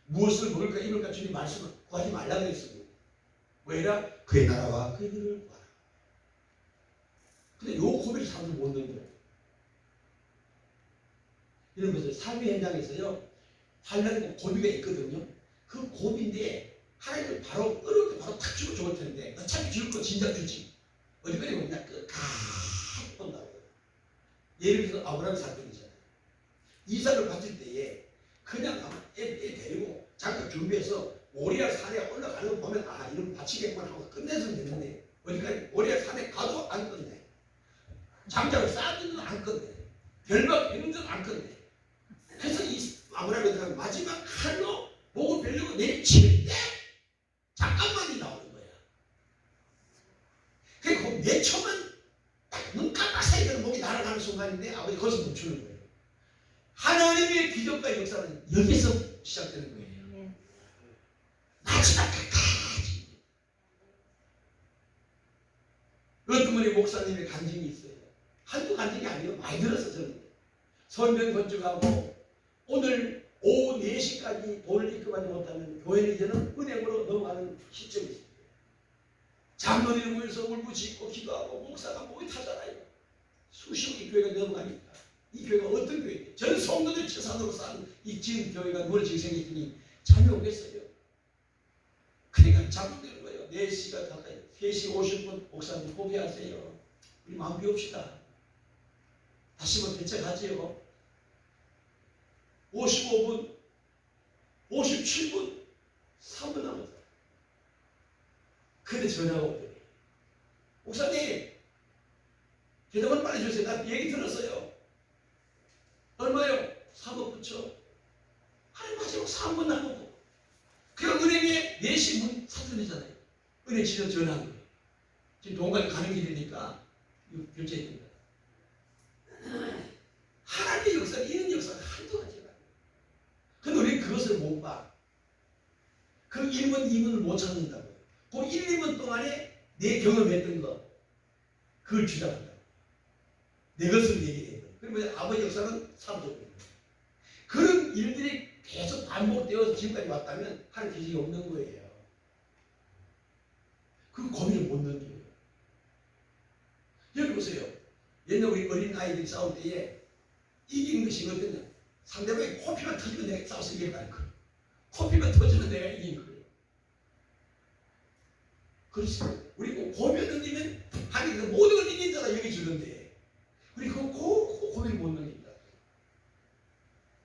무엇을 먹을까 입을까 주님 말씀을 구하지 말라고 했습니다. 왜냐? 그의 나라와 그의 길을 구하라. 근데 요 고백을 사람들이 못 넣는 거예요. 이런 것을 삶의 현장에서요, 하려는 고비가 있거든요. 그 고비인데 하나님을 바로 어려울 때 바로 탁 주고 좋을 텐데 어차피 줄 거 진작 주지. 어디까지 오냐? 끝까지 본다고요. 예를 들어서 아브라함 사건이잖아요. 이삭을 바칠 때에 그냥 애 데리고 잠깐 준비해서 모리아 산에 올라가는 거 보면 이런 바치겠구나 하고 끝내서 되는데 어디까지 모리아 산에 가도 안 끝내. 장작을 쌓아두는 안 끝내. 별박 있는 안 끝내. 그래서 이 아브라함이 마지막 칼로 목을 베려고 내칠 때 잠깐만이 나오는 거야. 그리고 몇 초만 눈 깜빡 사이에 목이 날아가는 순간인데 아버지 거기서 멈추는 거예요. 하나님의 기적과 역사는 여기서 시작되는 거예요. 마지막까지. 어떤 분이 목사님의 간증이 있어요. 한두 간증이 아니에요. 많이 들었어 저는. 설명 건축하고 오늘 오후 4시까지 돈을 입금하지 못하면 교회는 이제는 은행으로 넘어가는 시점이 있습니다. 장로들이 모여서 울부짖고 기도하고 목사가 목이 타잖아요. 수십억의 교회가 넘어가니까 이 교회가 어떤 교회인데 전 성도들 재산으로 쌓은 이 지은 교회가 무너지게 생겼더니 잠이 오겠어요. 그러니까 잠이 드는 거예요. 4시가 가까이 3시 50분 목사님 포기하세요. 우리 마음 비웁시다. 다시 한번 대책하지요. 55분 57분 3분 남았다. 근데 전화가 오더니 목사님 대답을 빨리 주세요. 나 얘기 들었어요. 얼마요? 3억 붙여. 마지막 3분 남았고 그냥 은행에 4시 문 사전이잖아요. 은행 지금 전화한 거예요. 지금 동간에 가는 길이니까 결제해 됩니다. 하나님의 역사, 이런 역사가 한두 가지가 아니에요. 근데 우리는 그것을 못 봐. 그 1분, 2분을 못 찾는다고요. 그 1, 2분 동안에 내 경험했던 것, 그걸 주장한다. 내 것을 얘기해요. 그러면 아버지 역사는 사라져버립니다. 그런 일들이 계속 반복되어서 지금까지 왔다면 하는 기적이 없는 거예요. 그 고민을 못 넘겨요. 여기 보세요. 옛날 우리 어린 아이들이 싸울 때에 이기는 것이 어떠냐? 상대방이 코피만 터지면 내가 싸워서 이겼다는 거예요. 코피만 터지면 내가 이긴 거예요. 그렇습니다. 우리 고민 넘기면 하나님께서 모든 걸 이긴 자가 여겨주는데 우리 그 고민을 못 넘긴다.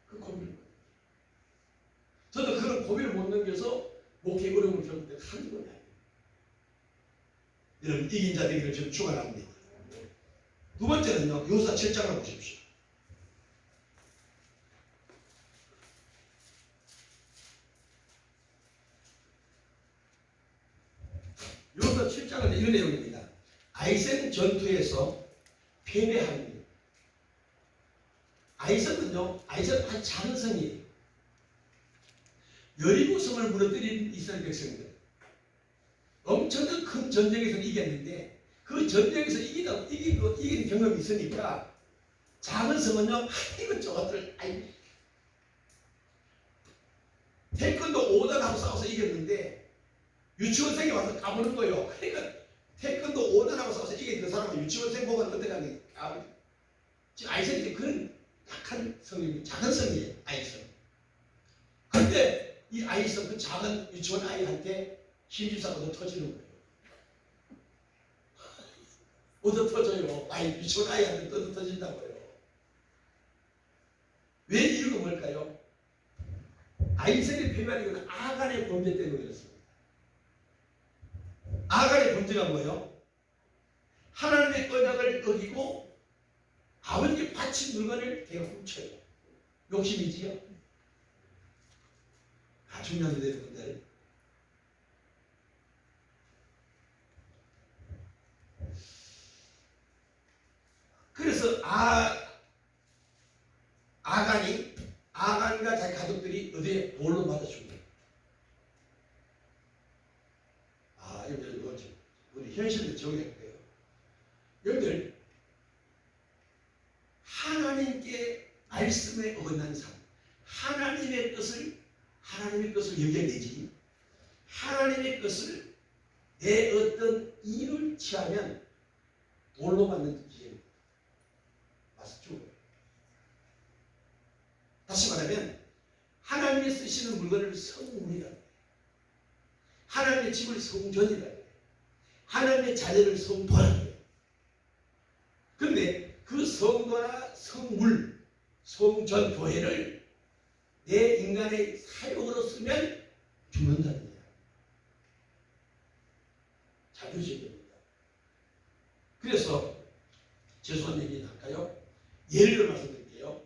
그 고민을 못 넘긴다. 저도 그런 고민을 못 넘겨서 목회 어려움을 겪을 때 한두 번이 아니에요. 여러분 이긴 자 되기를 저는 축원합니다. 두 번째는요. 요사 7장을 보십시오. 17장은 이런 내용입니다. 아이센 전투에서 패배합니다. 아이센은요, 아이센은 아주 작은 성이에요. 여리고 성을 무너뜨린 이스라엘 백성들. 엄청난 큰 전쟁에서 이겼는데 그 전쟁에서 이긴 경험이 있으니까 작은 성은요, 이것저것들 태권도 5단하고 싸워서 이겼는데 유치원생이 와서 까부는 거예요. 그러니까 태권도 5단하고 싸워서 이긴 그 사람은 유치원생 보고 어떻게 하는 거예요? 지금 아이성이 그런 약한 성이 작은 성이에요. 아이성. 그런데 이 아이성 그 작은 유치원 아이한테 힘집사가 얻어 터지는 거예요. 얻어 터져요. 유치원 아이한테 얻어 터진다고요. 왜 이유가 뭘까요? 아이성의 패배한 이유는 아간의 범죄 때문에 그렇습니다. 아간의 범죄가 뭐예요? 하나님의 언약을 어기고 아버지께 바친 물건을 걔가 훔쳐요. 욕심이지요. 중요한데 여러분들. 그래서 아간과 자기 가족들이 어디에 돌로 맞아 죽는. 이거 우리 현실을 적용해 볼게요. 여러분들 하나님께 말씀에 어긋난 삶, 하나님의 것을 여겨내지, 하나님의 것을 내 어떤 일을 취하면 돌로 맞는 기회입니다. 맞죠? 다시 말하면 하나님이 쓰시는 물건을 성물이라 해요. 하나님의 집을 성전이라 해요. 하나님의 자녀를 성도라 해요. 그런데 그 성도나 성물, 성전, 교회를 내 인간의 사욕으로 쓰면 죽는다는 거예요. 잘 들으셔야 됩니다. 그래서 죄송한 얘기 할까요? 예를 들어 말씀드릴게요.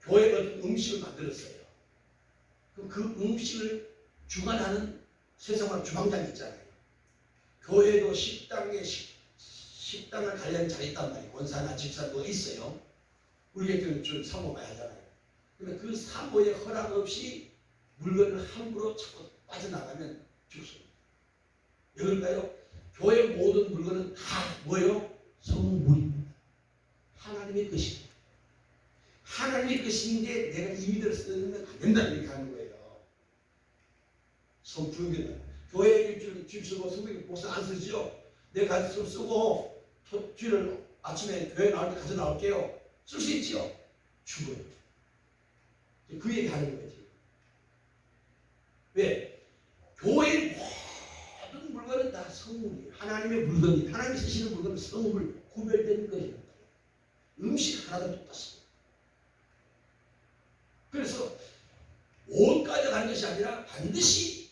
교회가 음식을 만들었어요. 그럼 그 음식을 주관하는 세상의 주방장 있잖아요. 교회도 식당을 관리하는 자리 있단 말이에요. 권사나 집사도 있어요. 우리 교회는 좀 사모 많이 하잖아요. 그러면 그 사모의 허락 없이 물건을 함부로 자꾸 빠져나가면 죽습니다. 왜 그럴까요? 교회 모든 물건은 다 뭐예요? 성물입니다. 하나님의 것입니다. 하나님의 것인데 내가 임의대로 쓰면 안 된다는 얘기 하는 거예요. 성품입니다. 교회 일주일 집 쓰고 성경에 목사 안 쓰지요? 내가 가서 좀 쓰고 주일을 아침에 교회 나올 때 가져 나올게요. 쓸 수 있지요? 죽어요. 그 얘기 하는 거지. 왜? 교회의 모든 물건은 다 성물이에요. 하나님의 물건이, 하나님이 쓰시는 물건은 성물, 구별된 것입니다. 음식 하나도 똑같습니다. 그래서 옷 가져가는 것이 아니라 반드시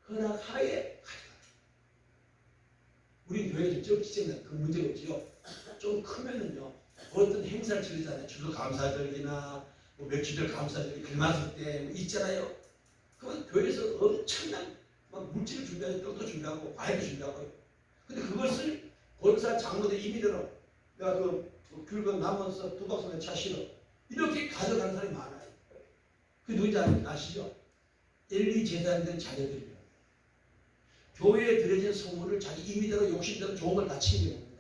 허락하에 가져가요. 우리 교회에서 지금 그 문제가 없지요. 좀 크면은요, 어떤 행사를 치르잖아요. 추수감사절이나 뭐 며칠절 감사절이 글마스 때뭐 있잖아요. 그러면 교회에서 엄청난 막 물질을 준비하고 떡도 준비하고 과일도 준비하고. 근데 그것을 권사 장로들 임의대로 내가 그 귤건 남아서 두 박스나 차 실어 이렇게 가져가는 사람이 많아요. 그게 누군지 아시죠? 엘리 제사장된 자녀들이에요. 교회에 드려진 선물을 자기 임의대로 욕심대로 좋은 걸 다 챙겨옵니다.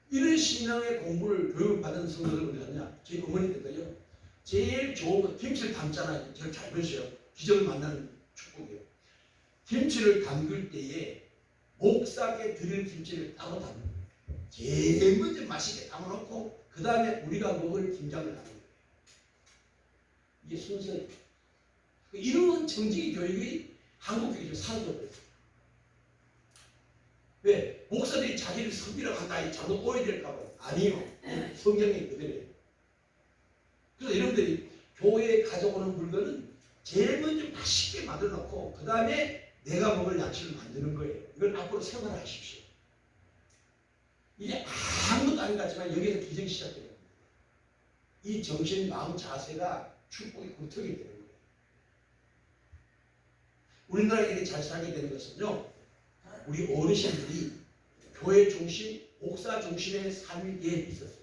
이런 신앙의 공부를 교육을 받은 성도들 어디 갔냐? 저희 어머니들도요. 제일 좋은 거 김치를 담잖아요. 제가 잘 보세요. 기적을 만나는 축복이에요. 김치를 담글 때에 목사께 드릴 김치를 따로 담는 거예요. 제일 먼저 맛있게 담아놓고 그 다음에 우리가 먹을 김장을 하는 거예요. 이게 순서예요. 이런 정직의 교육이 한국 교육이 사라져버렸어요. 왜? 목사들이 자기를 섬기라고 한다. 이 잘못 오해될까봐. 아니요. 성경이 그대로예요. 그래서 여러분들이 교회에 가져오는 물건은 제일 먼저 맛있게 만들어 놓고 그 다음에 내가 먹을 야채를 만드는 거예요. 이걸 앞으로 생활하십시오. 이게 아무것도 아닌 것 같지만 여기서 기적이 시작되는 겁니다. 이 정신, 마음, 자세가 축복의 굴뚝이 되는 거예요. 우리나라가 이렇게 잘 살게 되는 것은요, 우리 어르신들이 교회 중심, 목사 중심의 삶에 있었어요.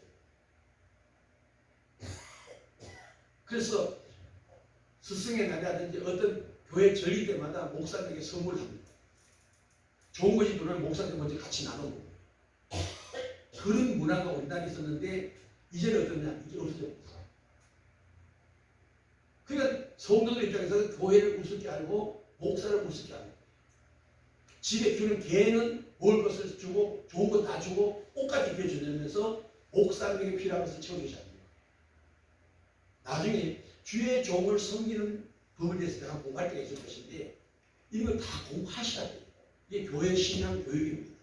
그래서 스승의 날이라든지 어떤 교회 절기 때마다 목사님에게 선물을 합니다. 좋은 것이 들어오면 목사님 먼저 같이 나누고, 그런 문화가 우리나라에 있었는데 이제는 어떠냐? 이게 없어졌다. 그러니까 성도들 입장에서는 교회를 우습게 알고 목사를 우습게 알고, 집에 키우는 개는 먹을 것을 주고 좋은 것 다 주고 옷까지 입혀주면서 목사님에게 필요한 것을 채워주지 않습니다. 나중에 주의 종을 섬기는 법에 대해서 내가 공부할 때가 있을 것인데, 이런 걸 다 공부하셔야 돼요. 이게 교회 신앙 교육입니다.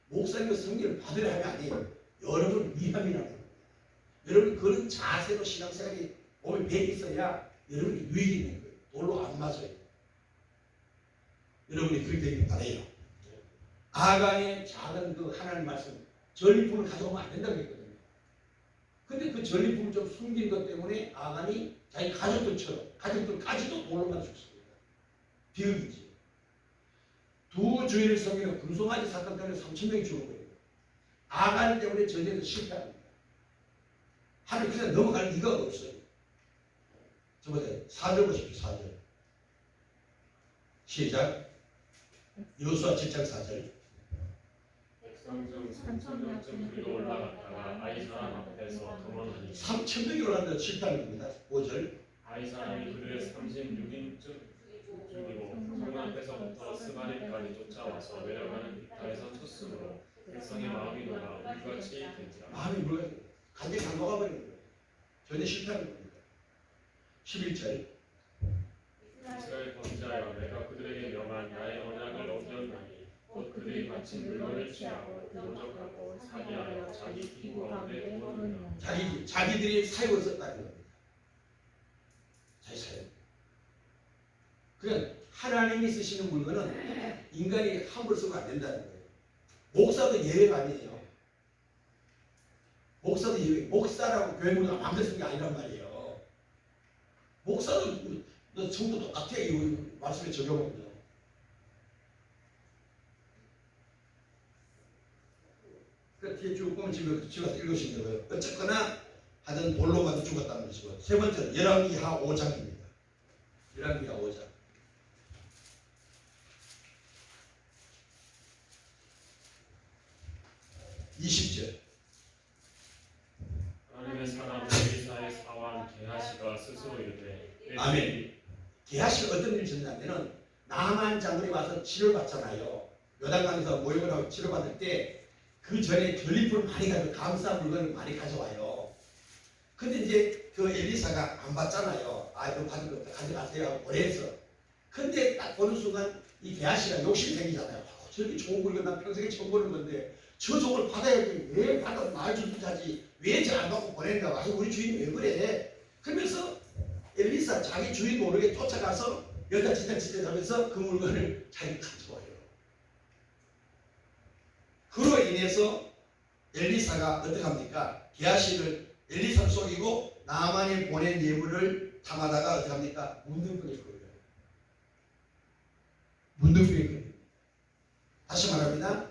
목사님의 섬기를 받으려 하면 아니에요. 여러분 위함이라고 합니다. 여러분 그런 자세로 신앙생활이 몸에 배 있어야 여러분이 유익이 있는 거예요. 돌로 안 맞아요. 여러분이 그렇게 되길 바라요. 아간의 작은 그 하나님 말씀, 전리품을 가져오면 안 된다고 했거든요. 근데 그 전리품을 좀 숨긴 것 때문에 아간이 자기 가족들까지도 돌로만 죽습니다. 비극이지. 두 주인을 섬기는 금송아지 사건 때문에 3,000명이 죽어버려요. 아간 때문에 전쟁에서 실패합니다. 하늘 그냥 넘어갈 리가 없어요. 저번에 4절 보십시오. 4절. 시작. 여호수아 7장 4절. 백성 중 3,000명쯤 들고 올라갔다가 아이 사람 앞에서 도망하니 3,000명이 올라간다 실패하는 겁니다. 5절. 아이 사람이 그들의 36인쯤 죽이고 성 앞에서부터 스바림까지 쫓아와서 내려가는 빗가에서 쳤으므로 백성의 마음이 녹아 물같이 된지라. 마음이 물가 간절히 다 녹아버리는 거예요. 전혀 실패하는 겁니다. 11절. 이스라엘 범죄하여 내가 그들에게 명한 나의 언약을 어겼나니 곧 그들이 바친 물건을 취하고 도적하고 사기하여 자기 기구 가운데 두었느니라. 자기들이 사역을 썼다는 겁니다. 자기 사역. 그러니까 하나님이 쓰시는 물건은 인간이 함부로 쓰면 안 된다는 거예요. 목사도 예외가 아니에요. 목사도 예외. 목사라고 교회 문화가 마음대로 쓰는 게 아니란 말이에요. 목사도 성도 똑같아. 이 말씀에 적용하면요. 그 뒤에 쭉 보면 지금 집에서 읽으시면 되고요. 어쨌거나 하여튼 돌로 가서 죽었다는 것이고, 세 번째는 열왕기하 5장입니다. 열왕기하 5장. 20절. 하나님의 사람 엘리사의 사환 게하시가 스스로 이르되 아멘. 게하시가 어떤 일을 했냐면은 나만 장군이 와서 치료를 받잖아요. 요단강에서 모욕을 하고 치료받을 때 그 전에 전리품을 많이 가지고 감사 물건을 많이 가져와요. 근데 이제 그 엘리사가 안 받잖아요. 아, 이거 받은 거 가져가세요 하고 보내서. 근데 딱 보는 순간 이 게하시가 욕심이 생기잖아요. 저렇게 좋은 물건 난 평생에 처음 보는 건데 저 종을 받아야지, 왜 받아서 날 주든지 하지, 왜 저 안 받고 보낸다고. 아니 우리 주인이 왜 그래. 그러면서 엘리사 자기 주인 모르게 쫓아가서 여자 짓을 하면서 그 물건을 자기 가져와요. 그로 인해서 엘리사가 어떻게 합니까? 게하시를 엘리사를 속이고 나만이 보낸 예물을 탐하다가 어떻게 합니까? 문둥병에 걸려요. 문둥병에 걸려요. 다시 말합니다.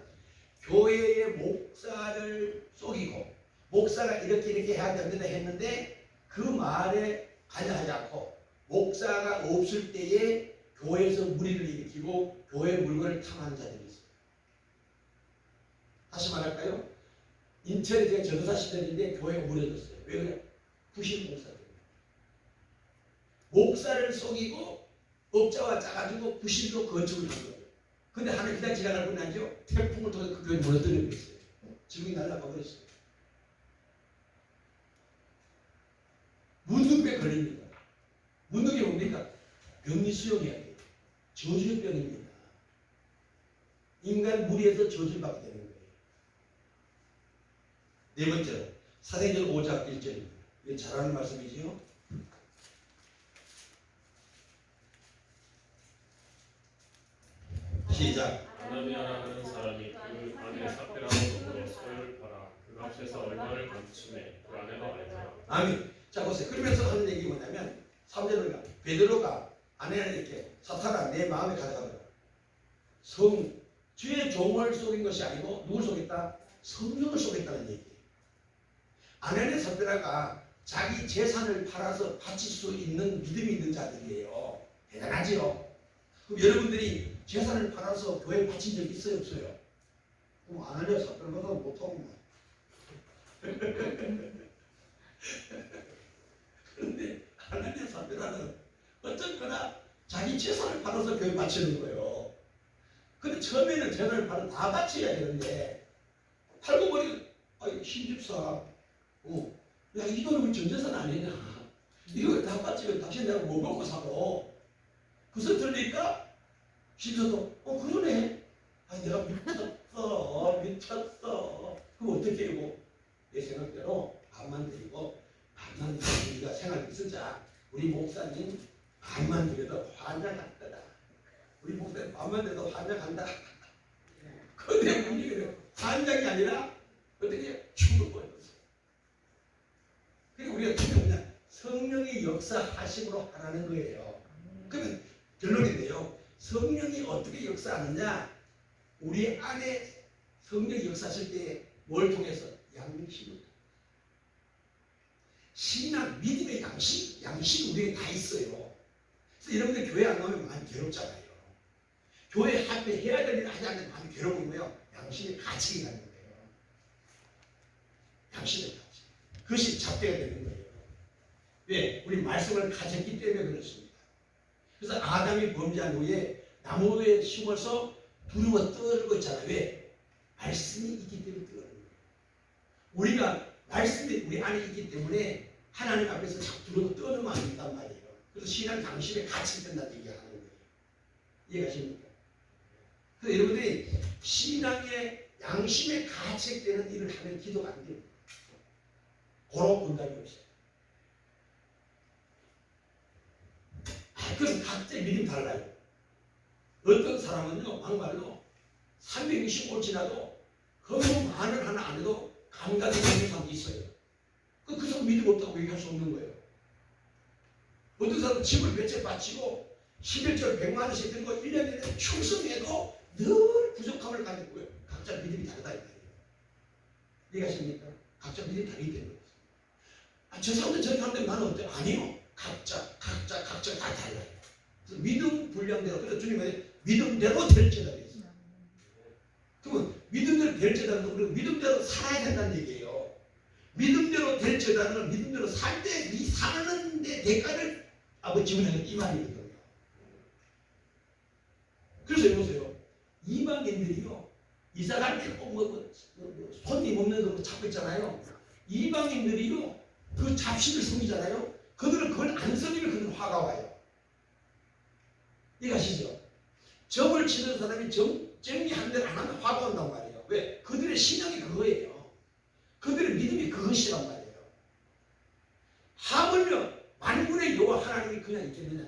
교회의 목사를 속이고 목사가 이렇게 해야 된다 했는데 그 말에 관여하지 않고 목사가 없을 때에 교회에서 무리를 일으키고 교회 물건을 탐하는 자들이 있어요. 다시 말할까요? 인천에 제가 전도사 시절인데 교회가 무너졌어요. 왜 그래? 부신 목사들. 목사를 속이고 업자와 짜가지고 부신으로 건축을 한 거예요. 근데 하늘 그냥 지나갈 뿐이 아니죠. 태풍을 통해서 그 교회 무너뜨리고 있어요. 지붕이 날아가 버렸어요. 문둥병에 걸립니다. 문둥이 뭡니까? 병리 수용해야 돼요. 저주의 병입니다. 인간 무리에서 저주를 받게 되는 거예요. 네 번째로 사도행전 5장 1절입니다. 이게 잘하는 말씀이지요. 시작. 아나니아라 하는 사람이 그 안에 사페라는 돈으로 소유를 팔아 그 값에서 얼마를 감추매 그 아내가 알더라. 아멘. 자 보세요. 그러면서 하는 얘기 뭐냐면 3절을 베드로가 아내는 이렇게 사탄아 내 마음에 가져가더라. 주의 종을 속인 것이 아니고 누굴 속였다? 성령을 속였다는 얘기예요. 아내는 삽비라가 자기 재산을 팔아서 바칠 수 있는 믿음이 있는 자들이에요. 대단하지요. 그럼 여러분들이 재산을 팔아서 교회 바친 적 있어요? 없어요? 그럼 아내는 삽비라가 못하구만. 그런데 하나님의 삽비라는 어쨌거나 자기 재산을 팔아서 교회 바치는 거예요. 근데 처음에는 재산을 팔아 다 바쳐야 되는데 팔고 보니 신집사 야, 이 돈은 전재산 아니냐? 이거 다 바치면 당신 내가 뭐 먹고 사고? 그래서 들으니까 신사도 그러네. 내가 미쳤어. 그럼 어떻게 해요? 내 생각대로 반만 드리고 반만 드리고 우리가 생활비 쓰자. 우리 목사님 반만 드려도 환장할 거다. 우리 목사님 반만 드려도 환장한다. 그런데 문제는 환장이 아니라 어떻게 죽을 거예요. 그러니까 우리가 지금 그냥 성령의 역사하심으로 하라는 거예요. 그러면 결론인데요. 성령이 어떻게 역사하느냐? 우리 안에 성령이 역사하실 때 뭘 통해서? 양심을. 신앙, 믿음의 양심 우리에 다 있어요. 그래서 여러분들 교회 안 가면 많이 괴롭잖아요. 교회 할때 해야 될 일을 하지 않는 많이 괴롭고요. 양심의 가책이 나는 거예요. 양심의 가책. 그것이 잡대가 되는 거예요. 왜? 우리 말씀을 가졌기 때문에 그렇습니다. 그래서 아담이 범죄한 후에 나무에 심어서 두루워 떨고 있잖아요. 왜? 말씀이 있기 때문에 떨는 거예요. 우리가 말씀이 우리 안에 있기 때문에 하나님 앞에서 자꾸 두루워 떨으면 안 된단 말이에요. 그래서 신앙 양심에 갇히게 된다는 얘기를 하는 거예요. 이해가십니까? 그래서 여러분들이 신앙의 양심에 가책되는 일을 하면 기도가 안 됩니다. 그런 분담이 없어요. 그럼 각자 믿음이 달라요. 어떤 사람은요, 막말로 365일 지나도 너무 말을 하나 안 해도 감각이 되는 사람도 있어요. 그 사람 믿음 없다고 얘기할 수 없는 거예요. 어떤 사람은 집을 몇 채 바치고 11절 100만 원씩 들고 1년 내내 충성해도 늘 부족함을 가지고요. 각자 믿음이 다르다 이 말이에요. 이해가십니까? 각자 믿음이 다르기 때문에. 저 사람들 저렇게 하는데 나는 어때? 아니요. 각자 다 달라요. 그래서 믿음 분량대로, 그래서 주님은 믿음대로 될지다 그랬어요. 그러면 믿음대로 될지다는 건 우리가 믿음대로 살아야 된다는 얘기예요. 믿음대로 될지다는 건 믿음대로 살 때 이 사는 데 대가를 아버지 지원하는 이 말이거든요. 그래서 여보세요. 이방인들이요. 이사갈 때 손님 없는 거 잡고 있잖아요. 이방인들이요. 그 잡식을 섬기잖아요. 그들은 그걸 안 섬기면 그들은 화가 와요. 이해가시죠? 점을 치는 사람이 정리한 대로 안 하면 화가 온단 말이에요. 왜? 그들의 신앙이 그거예요. 그들의 믿음이 그것이란 말이에요. 하물며 만군의 여호와 하나님이 그냥 있겠느냐.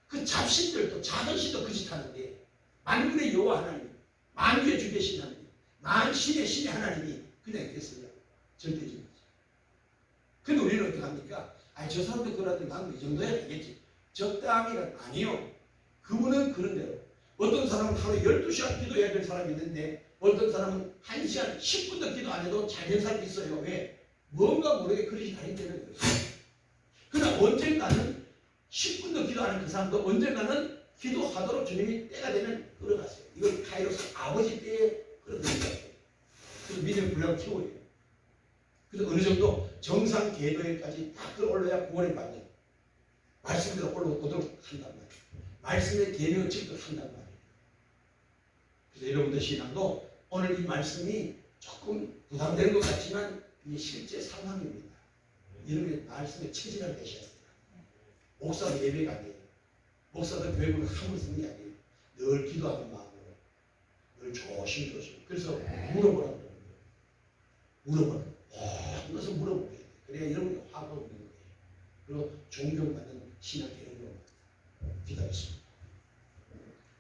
그 잡신들도 작은 신도 그 짓 하는데 만군의 여호와 하나님, 만주의 주 되신 하나님, 만신의 신의 하나님이 그냥 있겠어요. 절대적이죠. 근데 우리는 어떻게 합니까? 저 사람도 그러는데 나는 이 정도 해야 되겠지. 적당히가 아니요. 그분은 그런 대로. 어떤 사람은 하루에 12시간 기도해야 될 사람이 있는데 어떤 사람은 1시간 10분도 기도 안 해도 잘 된 사람이 있어요. 왜? 뭔가 모르게 그릇이 다르기 때문에 그렇습니다. 그러나 언젠가는 10분도 기도 안 하는 그 사람도 언젠가는 기도하도록 주님이 때가 되면 끌어갔어요. 이걸 카이로스 아버지 때에 끌어들인 거예요. 그래서 믿음의 분량을 키워야 돼요. 그래서 어느 정도 정상 궤도에까지 다 끌어올려야 구원을 받는 말씀대로 올라오도록 한단 말이에요. 말씀의 계명을 지키도록 한단 말이에요. 그래서 여러분들 신앙도 오늘 이 말씀이 조금 부담되는 것 같지만 이게 실제 상황입니다. 여러분의 말씀에 체질을 내셔야 됩니다. 목사도 예배가 아니에요. 목사도 교회를 함을 쓰는 게 아니에요. 늘 기도하는 마음으로 늘 조심조심. 그래서 물어보라고 그러는 거예요. 물어보라고. 그래서 물어보게 돼요. 그래야 여러분이 화가 없는 거예요. 그리고 존경받는 신앙 개념으로 기도하겠습니다.